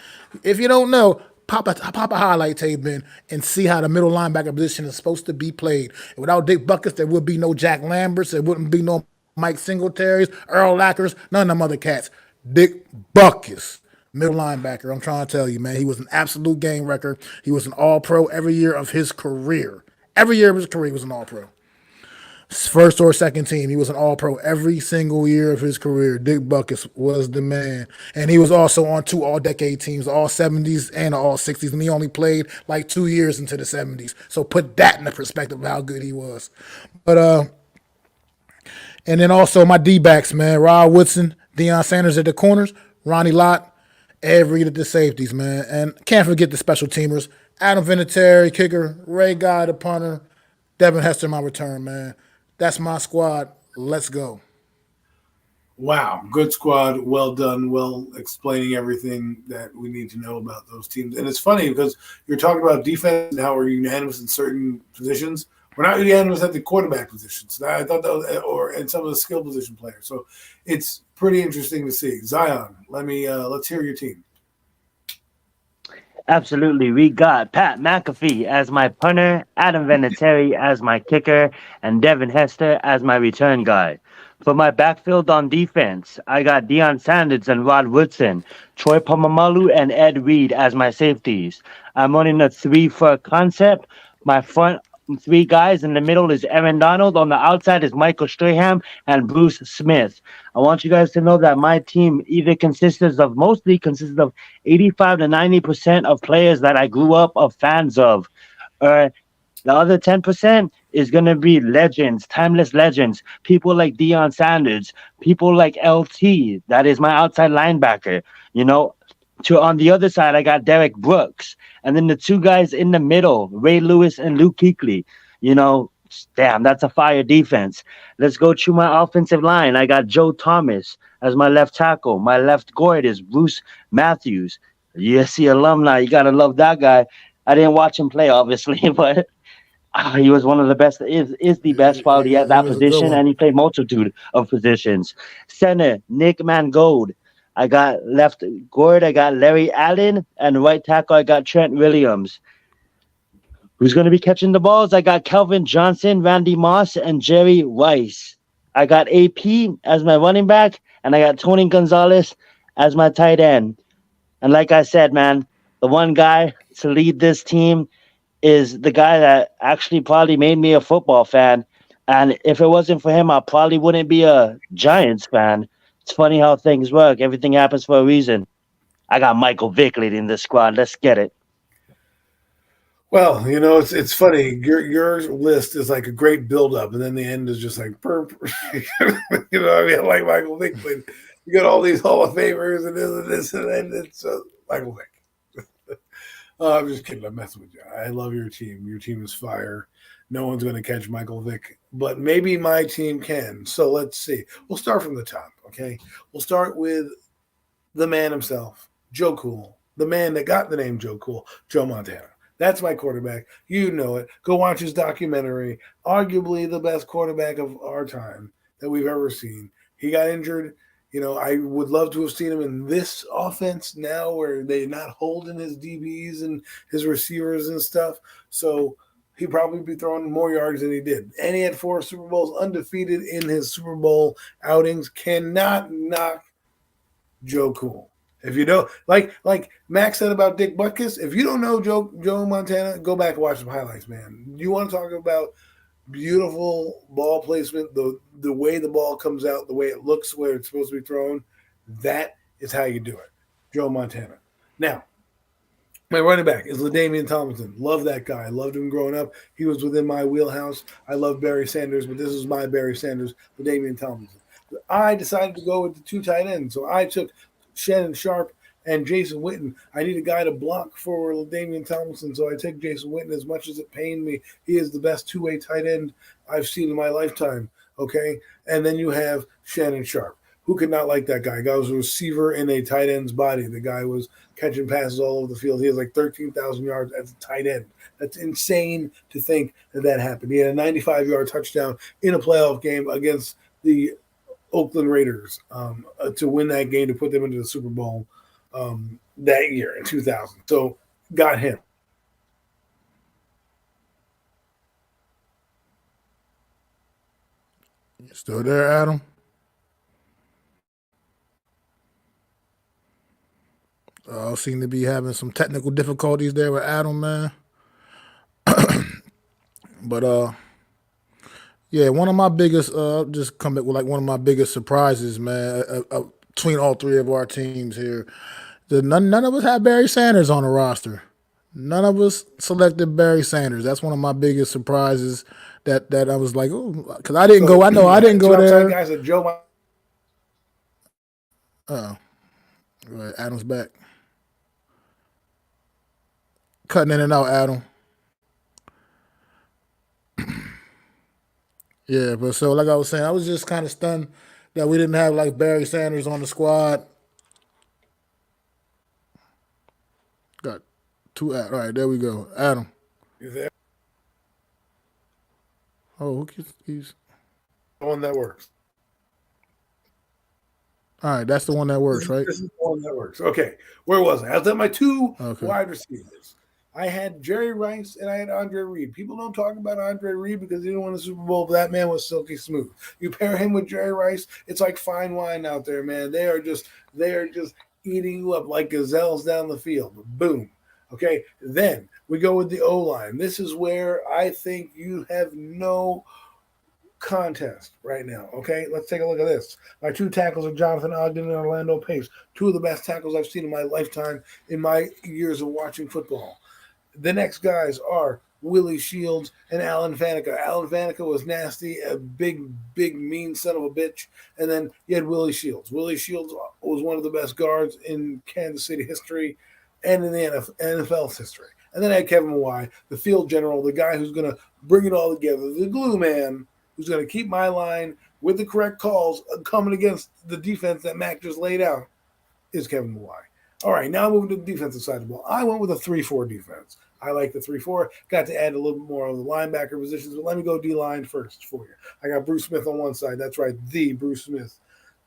If you don't know, pop a highlight tape in and see how the middle linebacker position is supposed to be played. And without Dick Buckus, there would be no Jack Lamberts. There wouldn't be no Mike Singletary's, Earl Lackers, none of them other cats. Dick Buckus, middle linebacker. I'm trying to tell you, man, he was an absolute game wrecker. He was an all-pro every year of his career. Every year of his career, he was an all-pro. First or second team, he was an all-pro every single year of his career. Dick Buckus was the man. And he was also on 2 all-decade teams, all 70s and all 60s, and he only played like 2 years into the 70s. So put that in the perspective of how good he was. But and then also my D-backs, man. Rod Woodson, Deion Sanders at the corners, Ronnie Lott, Ed Reed at the safeties, man. And can't forget the special teamers. Adam Vinatieri, kicker, Ray Guy, the punter, Devin Hester, my return, man. That's my squad. Let's go. Wow, good squad. Well done. Well explaining everything that we need to know about those teams. And it's funny because you're talking about defense and how we're unanimous in certain positions. We're not unanimous at the quarterback positions. I thought that was, or in some of the skill position players. So it's pretty interesting to see. Zion, let's hear your team. Absolutely. We got Pat McAfee as my punter, Adam Vinatieri as my kicker, and Devin Hester as my return guy. For my backfield on defense, I got Deion Sanders and Rod Woodson, Troy Pomamalu and Ed Reed as my safeties. I'm running a 3 for concept. My front 3 guys in the middle is Aaron Donald. On the outside is Michael Strahan and Bruce Smith. I want you guys to know that my team mostly consists of 85 to 90% of players that I grew up fans of. The other 10% is going to be legends, timeless legends, people like Deion Sanders, people like LT, that is my outside linebacker. On the other side, I got Derek Brooks. And then the 2 guys in the middle, Ray Lewis and Luke Kuechly. Damn, that's a fire defense. Let's go to my offensive line. I got Joe Thomas as my left tackle. My left guard is Bruce Matthews, USC alumni. You got to love that guy. I didn't watch him play, obviously, but he was one of the best, is the best quality at that position, and he played multitude of positions. Center, Nick Mangold. I got left guard, I got Larry Allen, and right tackle, I got Trent Williams. Who's going to be catching the balls? I got Kelvin Johnson, Randy Moss, and Jerry Rice. I got AP as my running back, and I got Tony Gonzalez as my tight end. And like I said, man, the one guy to lead this team is the guy that actually probably made me a football fan. And if it wasn't for him, I probably wouldn't be a Giants fan. It's funny how things work. Everything happens for a reason. I got Michael Vick leading this squad. Let's get it. Well, it's funny. Your list is like a great buildup, and then the end is just like, burp. Like Michael Vick. But you got all these Hall of Famers and this, and then it's Michael Vick. I'm just kidding. I'm messing with you. I love your team. Your team is fire. No one's going to catch Michael Vick, but maybe my team can. So let's see. We'll start from the top, okay? We'll start with the man himself, Joe Cool, the man that got the name Joe Cool, Joe Montana. That's my quarterback. You know it. Go watch his documentary. Arguably the best quarterback of our time that we've ever seen. He got injured You know, I would love to have seen him in this offense now where they're not holding his DBs and his receivers and stuff. So he'd probably be throwing more yards than he did. And he had 4 Super Bowls, undefeated in his Super Bowl outings. Cannot knock Joe Cool. If you don't like Max said about Dick Butkus, if you don't know Joe Montana, go back and watch some highlights, man. You want to talk about beautiful ball placement, the way the ball comes out, the way it looks where it's supposed to be thrown, that is how you do it. Joe Montana. Now, my running back is LaDainian Tomlinson. Love that guy. I loved him growing up. He was within my wheelhouse. I love Barry Sanders, but this is my Barry Sanders, LaDainian Tomlinson. I decided to go with the 2 tight ends, so I took Shannon Sharp and Jason Witten. I need a guy to block for LaDainian Tomlinson, so I take Jason Witten. As much as it pained me, he is the best 2-way tight end I've seen in my lifetime, okay? And then you have Shannon Sharp. Who could not like that guy? The guy was a receiver in a tight end's body. The guy was catching passes all over the field. He has like 13,000 yards as a tight end. That's insane to think that happened. He had a 95-yard touchdown in a playoff game against the Oakland Raiders to win that game, to put them into the Super Bowl that year in 2000. So got him. You still there, Adam? Seem to be having some technical difficulties there with Adam, man. But yeah, one of my biggest just come back with like one of my biggest surprises, man, between all 3 of our teams here. None of us had Barry Sanders on the roster. None of us selected Barry Sanders. That's one of my biggest surprises that I was like, oh, because I didn't go. I know I didn't go there. Guys at Joe. Right, Adam's back. Cutting in and out, Adam. Yeah, but so like I was saying, I was just kind of stunned that we didn't have like Barry Sanders on the squad. Got 2 out. All right, there we go. Adam. You there? Oh, he's The one that works. all right. That's the one that works, right? This is the one that works. Okay, where was I? I was at my 2 Okay. wide receivers. I had Jerry Rice and I had Andre Reed. People don't talk about Andre Reed because he didn't win the Super Bowl, but that man was silky smooth. You pair him with Jerry Rice, it's like fine wine out there, man. They are just eating you up like gazelles down the field. Boom. Okay, then we go with the O-line. This is where I think you have no contest right now. Okay, let's take a look at this. My 2 tackles are Jonathan Ogden and Orlando Pace, 2 of the best tackles I've seen in my lifetime in my years of watching football. The next guys are Willie Shields and Alan Faneca. Alan Faneca was nasty, a big, mean son of a bitch. And then you had Willie Shields. Willie Shields was one of the best guards in Kansas City history and in the NFL's history. And then I had Kevin Mawai, the field general, the guy who's going to bring it all together, the glue man, who's going to keep my line with the correct calls coming against the defense that Mac just laid out, is Kevin Mawai. All right, now moving to the defensive side of the ball. I went with a 3-4 defense. I like the 3-4. Got to add a little bit more of the linebacker positions, but let me go D-line first for you. I got Bruce Smith on one side. That's right, the Bruce Smith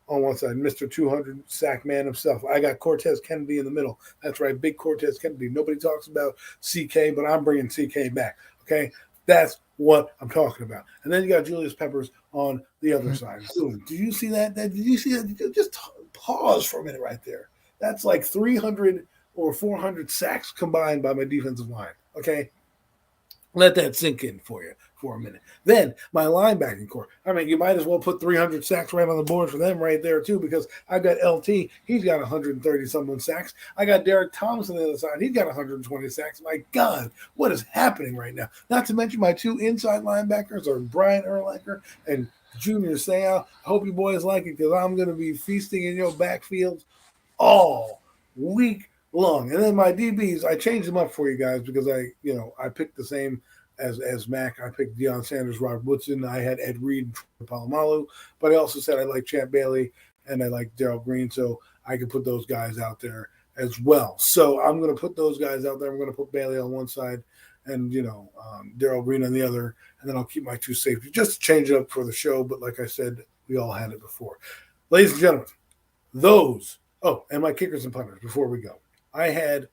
on one side, Mr. 200 sack man himself. I got Cortez Kennedy in the middle. That's right, big Cortez Kennedy. Nobody talks about CK, but I'm bringing CK back, okay? That's what I'm talking about. And then you got Julius Peppers on the other side. Boom. Did you see that? Did you see that? Just pause for a minute right there. That's like 300 or 400 sacks combined by my defensive line, okay? Let that sink in for you for a minute. Then my linebacking core. I mean, you might as well put 300 sacks right on the board for them right there too, because I've got LT. He's got 130-something sacks. I got Derek Thomas on the other side. He's got 120 sacks. My God, what is happening right now? Not to mention my 2 inside linebackers are Brian Urlacher and Junior Seau. I hope you boys like it because I'm going to be feasting in your backfields all week long. And then my DBs, I changed them up for you guys because I picked the same as Mac. I picked Deion Sanders, Robert Woodson. I had Ed Reed and Troy Polamalu, but I also said I like Champ Bailey and I like Darrell Green, so I could put those guys out there as well. So I'm going to put those guys out there. I'm going to put Bailey on one side and Darrell Green on the other, and then I'll keep my 2 safeties just to change it up for the show. But like I said, we all had it before. Ladies and gentlemen, Those. Oh, and my kickers and punters before we go. I had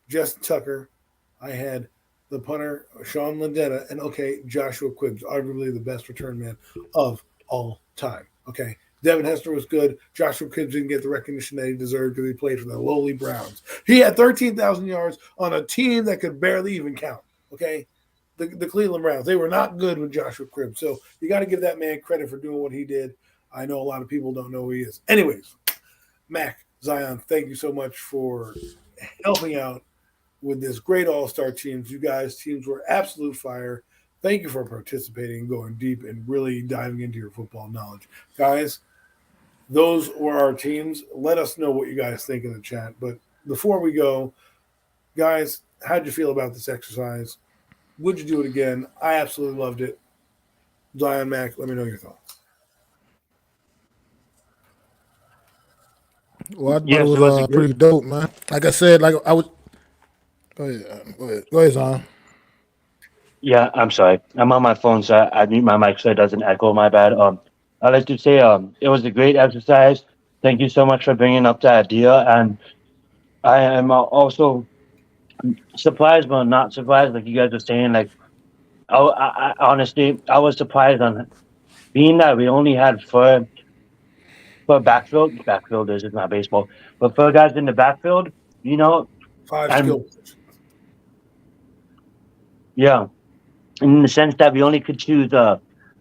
Justin Tucker. I had the punter, Sean Landetta, and okay, Joshua Quibbs, arguably the best return man of all time. Okay. Devin Hester was good. Joshua Quibbs didn't get the recognition that he deserved because he played for the lowly Browns. He had 13,000 yards on a team that could barely even count. Okay. The Cleveland Browns. They were not good with Joshua Quibbs. So you got to give that man credit for doing what he did. I know a lot of people don't know who he is. Anyways, Mac, Zion, thank you so much for helping out with this great all-star teams. You guys, teams were absolute fire. Thank you for participating, going deep, and really diving into your football knowledge. Guys, those were our teams. Let us know what you guys think in the chat. But before we go, guys, how'd you feel about this exercise? Would you do it again? I absolutely loved it. Zion, Mac, let me know your thoughts. Well, I thought Yes, it it was was a pretty great. dope, man. Like I said, like I was. Go ahead, Zion. Yeah, I'm sorry. I'm on my phone, so I mute my mic so it doesn't echo. My bad. I'd like to say it was a great exercise. Thank you so much for bringing up the idea, and I am also surprised, but not surprised. Like you guys were saying, like I honestly I was surprised on being that we only had for backfield. Backfielders is not baseball, but for guys in the backfield, you know, 5 and skill positions. yeah, in the sense that we only could choose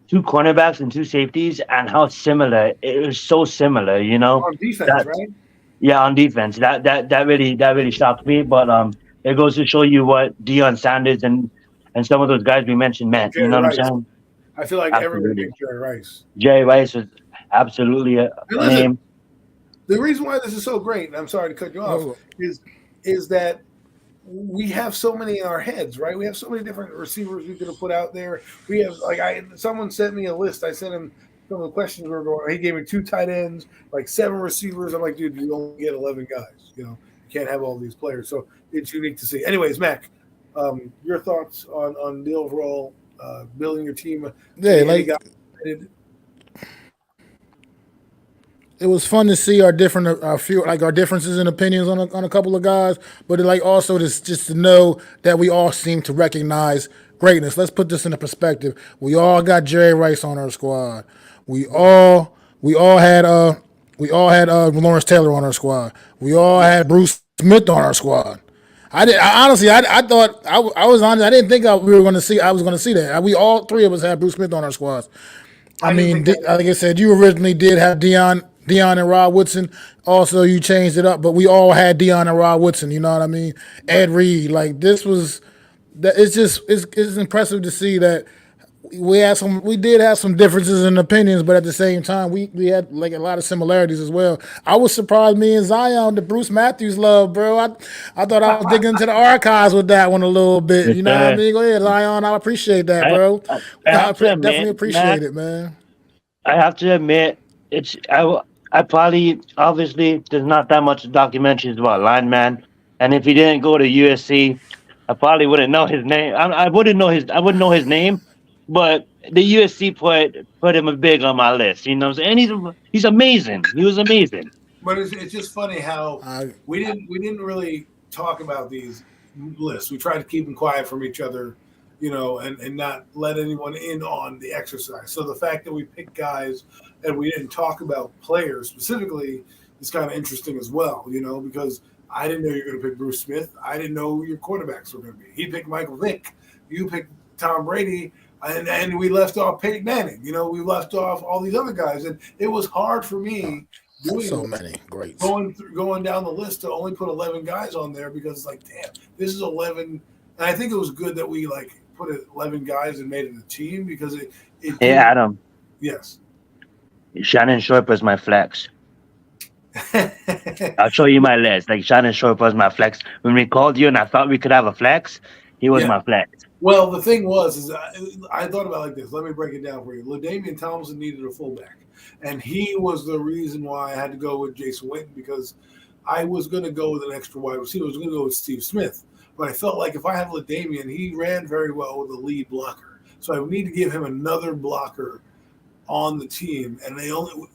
two cornerbacks and two safeties, and how similar it was. So similar, you know. On defense, That right? yeah, on defense, that really shocked me. But it goes to show you what Deion Sanders and some of those guys we mentioned And meant. You Jerry know what I'm Rice. saying? I feel like everybody Absolutely. picked Jerry Rice. Jerry Rice was absolutely And a listen, name. the reason why this is so great, and I'm sorry to cut you off, No, is that we have so many in our heads, right? We have so many different receivers we could have put out there. We have someone sent me a list. I sent him some of the questions were going. He gave me 2 tight ends, like 7 receivers. I'm like, dude, you only get 11 guys. You can't have all these players. So it's unique to see. Anyways, Mac, your thoughts on the overall building your team? yeah, Any like guys? it was fun to see our different, our differences in opinions on a couple of guys, but like also just to know that we all seem to recognize greatness. Let's put this into perspective. We all got Jerry Rice on our squad. We all had Lawrence Taylor on our squad. We all had Bruce Smith on our squad. I honestly, I thought I was honest. I didn't think we were going to see. I was going to see that. We all 3 of us had Bruce Smith on our squads. I I didn't mean, think that. like I said, you originally did have Dion and Rod Woodson. Also, you changed it up, but we all had Dion and Rod Woodson. You know what I mean? Ed Reed, like this was. It's impressive to see that we did have some differences in opinions, but at the same time, we had like a lot of similarities as well. I was surprised me and Zion, the Bruce Matthews love, bro. I thought I was digging into the archives with that one a little bit. Yes, You know what I sir. mean? Go ahead, Zion. I appreciate that, I, bro. I I have to Definitely admit, appreciate Mac. it, man. I have to admit, I probably obviously there's not that much documentaries about lineman, and if he didn't go to USC, I probably wouldn't know his name. I wouldn't know his name, but the USC put him a big on my list. You know what I'm saying? And he's amazing. He was amazing. But it's just funny how I we didn't really talk about these lists. We tried to keep them quiet from each other, and not let anyone in on the exercise. So the fact that we picked guys and we didn't talk about players specifically is kind of interesting as well, because I didn't know you were going to pick Bruce Smith. I didn't know who your quarterbacks were going to be. He picked Michael Vick. You picked Tom Brady. And we left off Peyton Manning. We left off all these other guys. And it was hard for me doing so many greats. going down the list to only put 11 guys on there because it's like, damn, this is 11. And I think it was good that we put 11 guys and made it a team because it Hey Adam, yes. Shannon Sharp was my flex. I'll show you my list. Like Shannon Sharp was my flex. When we called you and I thought we could have a flex, he was Yeah. my flex. Well, the thing is I thought about it like this. Let me break it down for you. LaDainian Tomlinson needed a fullback, and he was the reason why I had to go with Jason Witten because I was going to go with an extra wide receiver. I was going to go with Steve Smith, but I felt like if I have LaDainian, he ran very well with a lead blocker, so I would need to give him another blocker on the team, and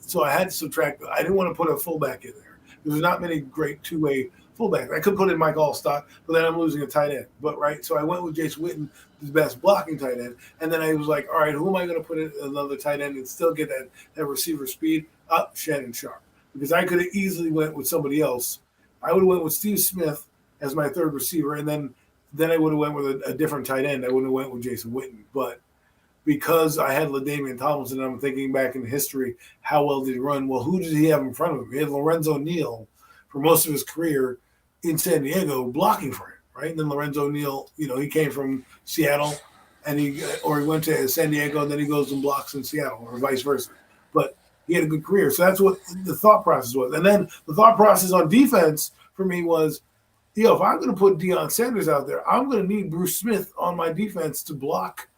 so I had to subtract. I didn't want to put a fullback in there. There's not many great two-way fullbacks. I could put in Mike Allstott, but then I'm losing a tight end. But right, so I went with Jason Witten, the best blocking tight end, and then I was like, all right, who am I going to put in another tight end and still get that receiver speed? Up Shannon Sharp, because I could have easily went with somebody else. I would have went with Steve Smith as my third receiver, and then I would have went with a different tight end. I wouldn't have went with Jason Witten, but because I had LaDainian Tomlinson, and I'm thinking back in history, how well did he run? Well, who did he have in front of him? He had Lorenzo Neal for most of his career in San Diego blocking for him, right? And then Lorenzo Neal, he came from Seattle, and he went to San Diego, and then he goes and blocks in Seattle, or vice versa. But he had a good career. So that's what the thought process was. And then the thought process on defense for me was, if I'm going to put Deion Sanders out there, I'm going to need Bruce Smith on my defense to block,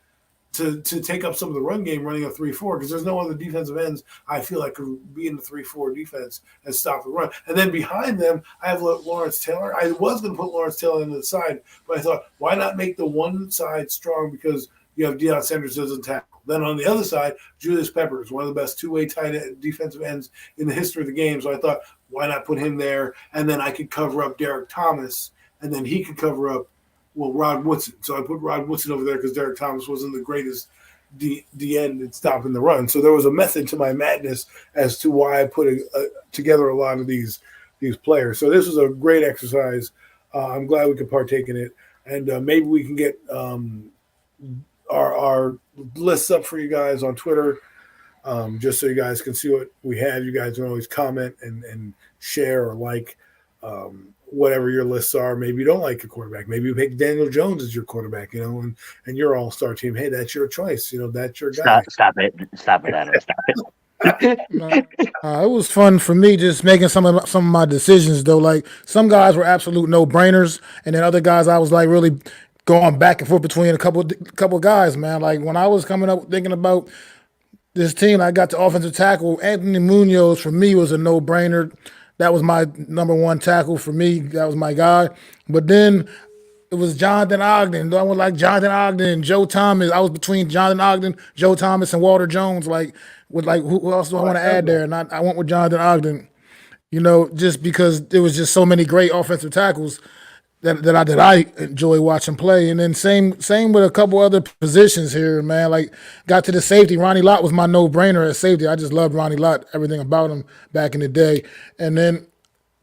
to take up some of the run game running a 3-4, because there's no other defensive ends I feel like could be in the 3-4 defense and stop the run. And then behind them, I have Lawrence Taylor. I was going to put Lawrence Taylor into the side, but I thought, why not make the one side strong, because you have Deion Sanders doesn't tackle. Then on the other side, Julius Peppers, one of the best two-way tight end defensive ends in the history of the game. So I thought, why not put him there? And then I could cover up Derek Thomas, and then he could cover up, Rod Woodson. So I put Rod Woodson over there because Derek Thomas wasn't the greatest D end in stopping the run. So there was a method to my madness as to why I put together a lot of these players. So this was a great exercise. I'm glad we could partake in it. And maybe we can get our lists up for you guys on Twitter, just so you guys can see what we have. You guys can always comment and share or like whatever your lists are. Maybe you don't like your quarterback. Maybe you pick Daniel Jones as your quarterback, and your all-star team. Hey, that's your choice. That's your guy. Stop it, Adam. Stop it. It was fun for me just making some of my decisions, though. Like, some guys were absolute no-brainers, and then other guys I was like really going back and forth between a couple guys, man. Like, when I was coming up thinking about this team, I got to offensive tackle. Anthony Munoz for me was a no-brainer. That was my number one tackle for me. That was my guy. But then it was Jonathan Ogden. I went like Jonathan Ogden and Joe Thomas. I was between Jonathan Ogden, Joe Thomas, and Walter Jones. Who else do I want to add there? And I went with Jonathan Ogden, just because there was just so many great offensive tackles that I enjoy watching play. And then same with a couple other positions here, man. Like, got to the safety. Ronnie Lott was my no-brainer at safety. I just loved Ronnie Lott, everything about him back in the day. And then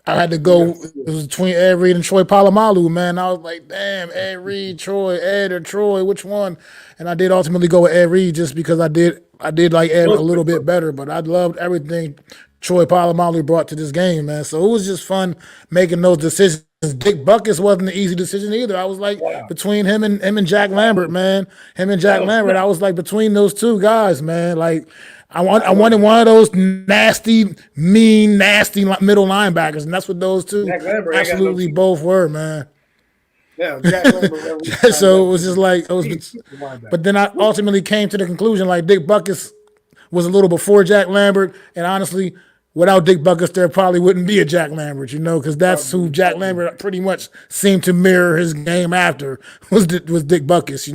I had to go. It was between Ed Reed and Troy Polamalu, man. I was like, damn, Ed Reed, Ed or Troy, which one? And I did ultimately go with Ed Reed just because I did like Ed a little bit better. But I loved everything Troy Polamalu brought to this game, man. So it was just fun making those decisions. Dick Butkus wasn't an easy decision either. I was like between him and Jack Lambert, man. I was like between those two guys, man. Like, I wanted one of those nasty middle linebackers, and that's what those two absolutely both were, man. Yeah, Jack Lambert. So it was just like but then I ultimately came to the conclusion like Dick Butkus was a little before Jack Lambert, and honestly, without Dick Butkus, there probably wouldn't be a Jack Lambert, because that's who Jack Lambert pretty much seemed to mirror his game after was Dick Butkus.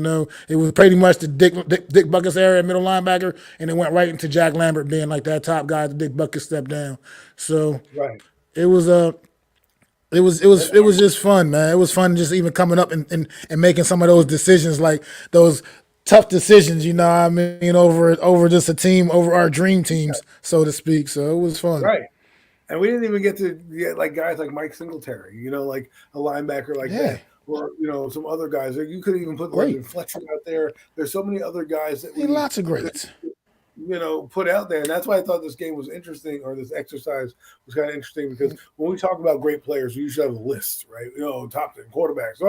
It was pretty much the Dick Butkus era at middle linebacker, and it went right into Jack Lambert being like that top guy. The Dick Butkus stepped down, so it was just fun, man. It was fun just even coming up and making some of those decisions, like those tough decisions, over just a team, over our dream teams, so to speak. So it was fun. Right. And we didn't even get to get like guys like Mike Singletary, like a linebacker like that. Or, some other guys. You could even put like Fletcher out there. There's so many other guys that lots of greats. Put out there. And that's why I thought this game was interesting, or this exercise was kind of interesting, because when we talk about great players, we usually have a list, right? Top 10 quarterbacks.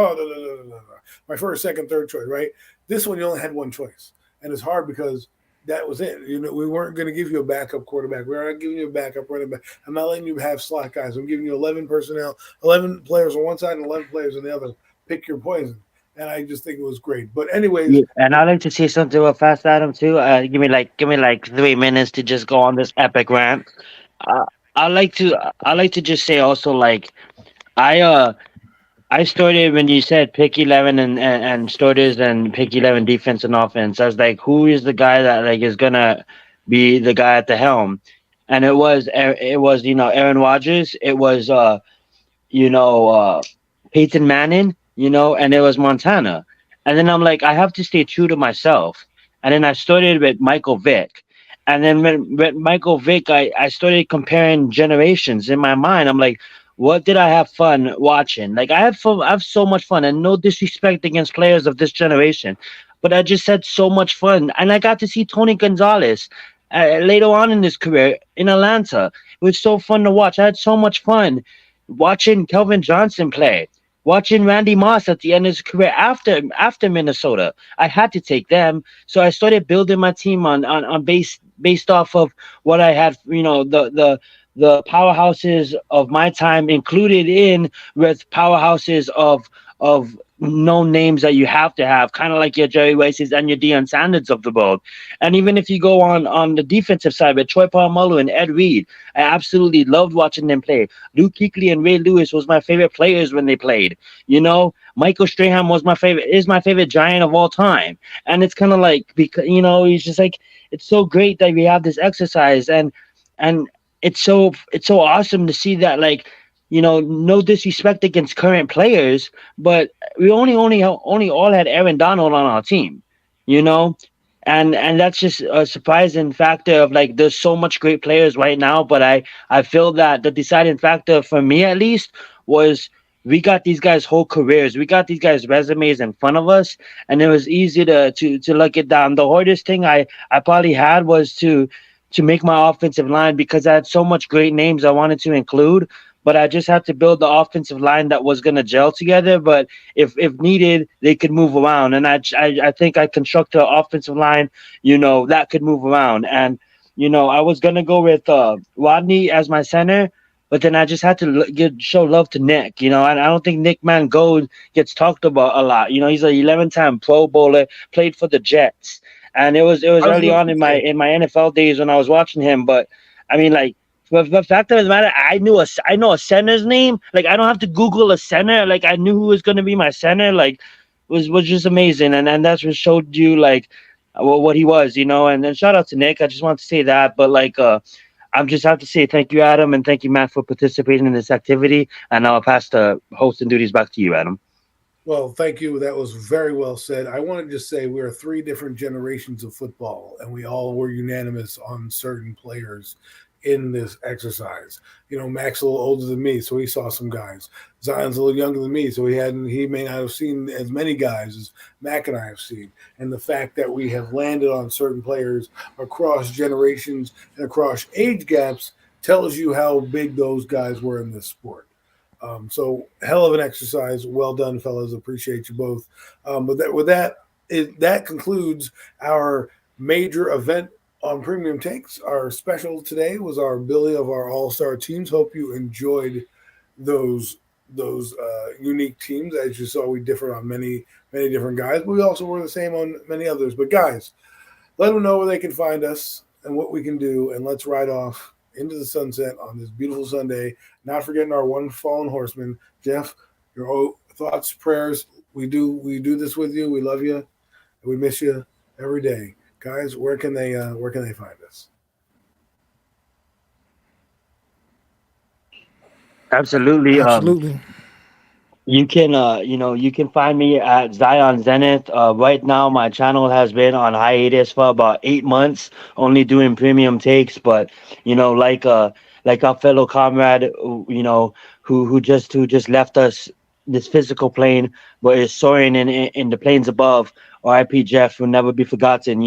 My first, second, third choice, right? This one, you only had one choice. And it's hard because that was it. We weren't going to give you a backup quarterback. We are not giving you a backup running back. I'm not letting you have slot guys. I'm giving you 11 personnel, 11 players on one side and 11 players on the other. Pick your poison. And I just think it was great. But anyways, and I'd like to say something real fast, Adam, too. Give me like 3 minutes to just go on this epic rant. I like to just say also, like, I started when you said pick 11 and starters and pick 11 defense and offense. I was like, who is the guy that like is gonna be the guy at the helm. And it was Aaron Rodgers, it was you know, Peyton Manning, and it was Montana. And then I'm like, I have to stay true to myself. And then I started with Michael Vick. And then with Michael Vick, I started comparing generations in my mind. I'm like, what did I have fun watching? Like I have so much fun, and no disrespect against players of this generation, but I just had so much fun. And I got to see Tony Gonzalez later on in his career in Atlanta. It was so fun to watch. I had so much fun watching Kelvin Johnson play, watching Randy Moss at the end of his career after Minnesota. I had to take them, so I started building my team on based off of what I had. The powerhouses of my time included in with powerhouses of known names that you have to have, kind of like your Jerry Rice's and your Deion Sanders of the world. And even if you go on the defensive side with Troy Polamalu and Ed Reed, I absolutely loved watching them play. Luke Kuechly and Ray Lewis was my favorite players when they played. Michael Strahan is my favorite Giant of all time. And it's kind of like, because he's just like, it's so great that we have this exercise, and it's so awesome to see that, like, no disrespect against current players, but we only all had Aaron Donald on our team, you know, and that's just a surprising factor of, like, there's so much great players right now, but I feel that the deciding factor for me, at least, was we got these guys' whole careers, we got these guys' resumes in front of us, and it was easy to look it down. The hardest thing I probably had was to make my offensive line, because I had so much great names I wanted to include, but I just had to build the offensive line that was going to gel together. But if needed, they could move around. And I think I constructed an offensive line, that could move around. And, I was going to go with Rodney as my center, but then I just had to show love to Nick, and I don't think Nick Mangold gets talked about a lot. He's an 11-time Pro Bowler, played for the Jets. And it was early on in my NFL days when I was watching him. But I mean, like, the fact of the matter, I know a center's name. Like, I don't have to Google a center. Like, I knew who was going to be my center. Like, was just amazing, and that's what showed you, like, what he was, And then shout out to Nick. I just want to say that. But, like, I just have to say thank you, Adam, and thank you, Matt, for participating in this activity. And I'll pass the hosting duties back to you, Adam. Well, thank you. That was very well said. I want to just say we are three different generations of football, and we all were unanimous on certain players in this exercise. Mac's a little older than me, so he saw some guys. Zion's a little younger than me, so he may not have seen as many guys as Mac and I have seen. And the fact that we have landed on certain players across generations and across age gaps tells you how big those guys were in this sport. So hell of an exercise. Well done, fellas. Appreciate you both. But that concludes our major event on Premium Takes. Our special today was our Billy of our all-star teams. Hope you enjoyed those unique teams. As you saw, we differ on many different guys, but we also were the same on many others. But guys, let them know where they can find us and what we can do, and let's ride off into the sunset on this beautiful Sunday. Not forgetting our one fallen horseman. Jeff, your thoughts, prayers. We do this with you. We love you. We miss you every day. Guys, where can they find us? Absolutely. You can you can find me at Zion Zenith. Right now my channel has been on hiatus for about 8 months, only doing premium takes, but like our fellow comrade, who just left us this physical plane, but is soaring in the planes above. R.I.P. Jeff will never be forgotten.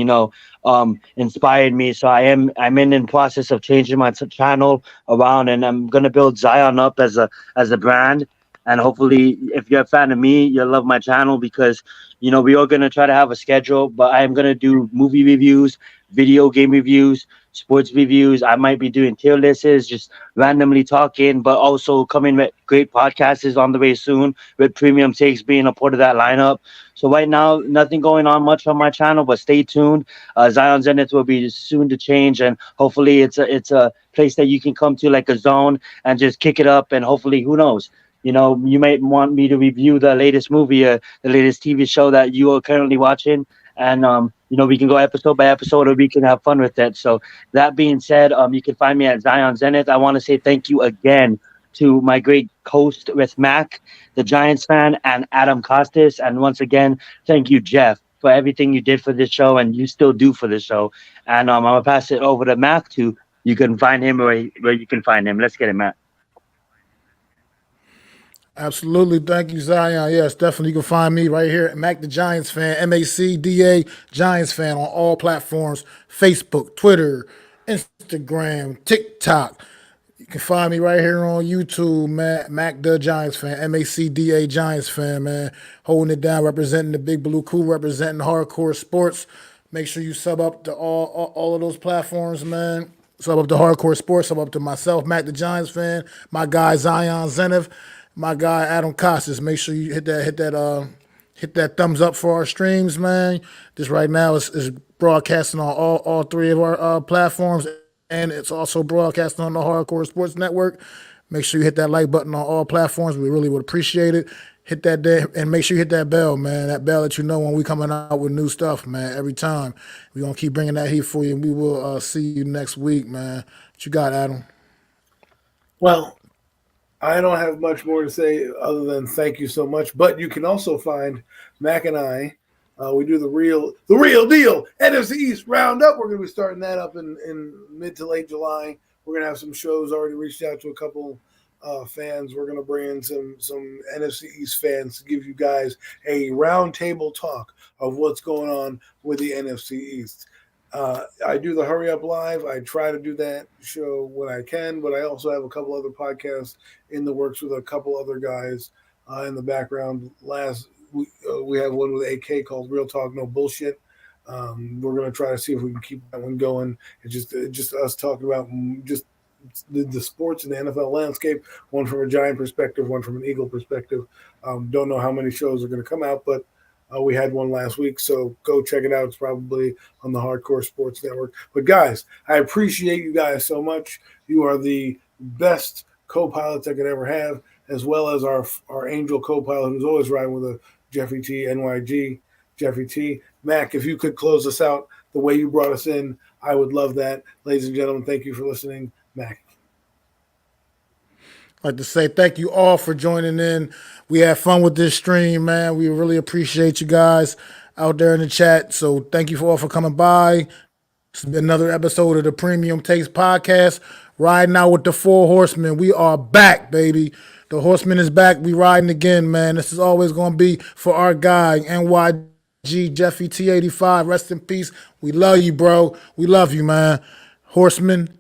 Inspired me. So I'm in the process of changing my channel around, and I'm gonna build Zion up as a brand. And hopefully, if you're a fan of me, you'll love my channel, because we are gonna try to have a schedule. But I am gonna do movie reviews, video game reviews, sports reviews. I might be doing tier lists, just randomly talking, but also coming with great podcasts on the way soon, with Premium Takes being a part of that lineup. So right now, nothing going on much on my channel, but stay tuned. Zion Zenith will be soon to change, and hopefully it's a place that you can come to, like a zone, and just kick it up. And hopefully, who knows, you might want me to review the latest movie, the latest TV show that you are currently watching. And we can go episode by episode, or we can have fun with it. So that being said, you can find me at Zion Zenith. I want to say thank you again to my great host with Mac, the Giants fan, and Adam Costas. And once again, thank you, Jeff, for everything you did for this show and you still do for the show. And I'm gonna pass it over to Mac to you can find him where you can find him. Let's get it, Mac. Absolutely. Thank you, Zion. Yes, definitely. You can find me right here at Mac the Giants Fan, MacDa Giants Fan on all platforms, Facebook, Twitter, Instagram, TikTok. You can find me right here on YouTube, man. Mac the Giants Fan, MacDa Giants Fan, man. Holding it down, representing the Big Blue Cool, representing hardcore sports. Make sure you sub up to all of those platforms, man. Sub up to Hardcore Sports, sub up to myself, Mac the Giants Fan, my guy Zion Zenith, my guy Adam Costas. Make sure you hit that thumbs up for our streams, man. This right now is broadcasting on all three of our platforms, and it's also broadcasting on the Hardcore Sports Network. Make sure you hit that like button on all platforms. We really would appreciate it. Hit that day and make sure you hit that bell, man. That bell that you know when we coming out with new stuff, man. Every time we're gonna keep bringing that heat for you, and we will see you next week, man. What you got, Adam? Well, I don't have much more to say other than thank you so much. But you can also find Mac and I. We do the real deal NFC East Roundup. We're going to be starting that up in mid to late July. We're going to have some shows. Already reached out to a couple fans. We're going to bring in some NFC East fans to give you guys a roundtable talk of what's going on with the NFC East. I do the Hurry Up Live. I try to do that show when I can, but I also have a couple other podcasts in the works with a couple other guys in the background. We have one with AK called Real Talk No Bullshit. We're going to try to see if we can keep that one going. It's just us talking about just the sports and the NFL landscape, one from a Giant perspective, one from an Eagle perspective. Don't know how many shows are going to come out, but we had one last week, so go check it out. It's probably on the Hardcore Sports Network. But, guys, I appreciate you guys so much. You are the best co-pilots I could ever have, as well as our angel co-pilot who's always riding with a Jeffrey T, NYG, Jeffrey T. Mac, if you could close us out the way you brought us in, I would love that. Ladies and gentlemen, thank you for listening. Mac. I'd like to say thank you all for joining in. We had fun with this stream, man. We really appreciate you guys out there in the chat. So thank you all for coming by. This has been another episode of the Premium Takes Podcast. Riding out with the 4 Horsemen. We are back, baby. The Horsemen is back. We riding again, man. This is always going to be for our guy, NYG Jeffy T85. Rest in peace. We love you, bro. We love you, man. Horsemen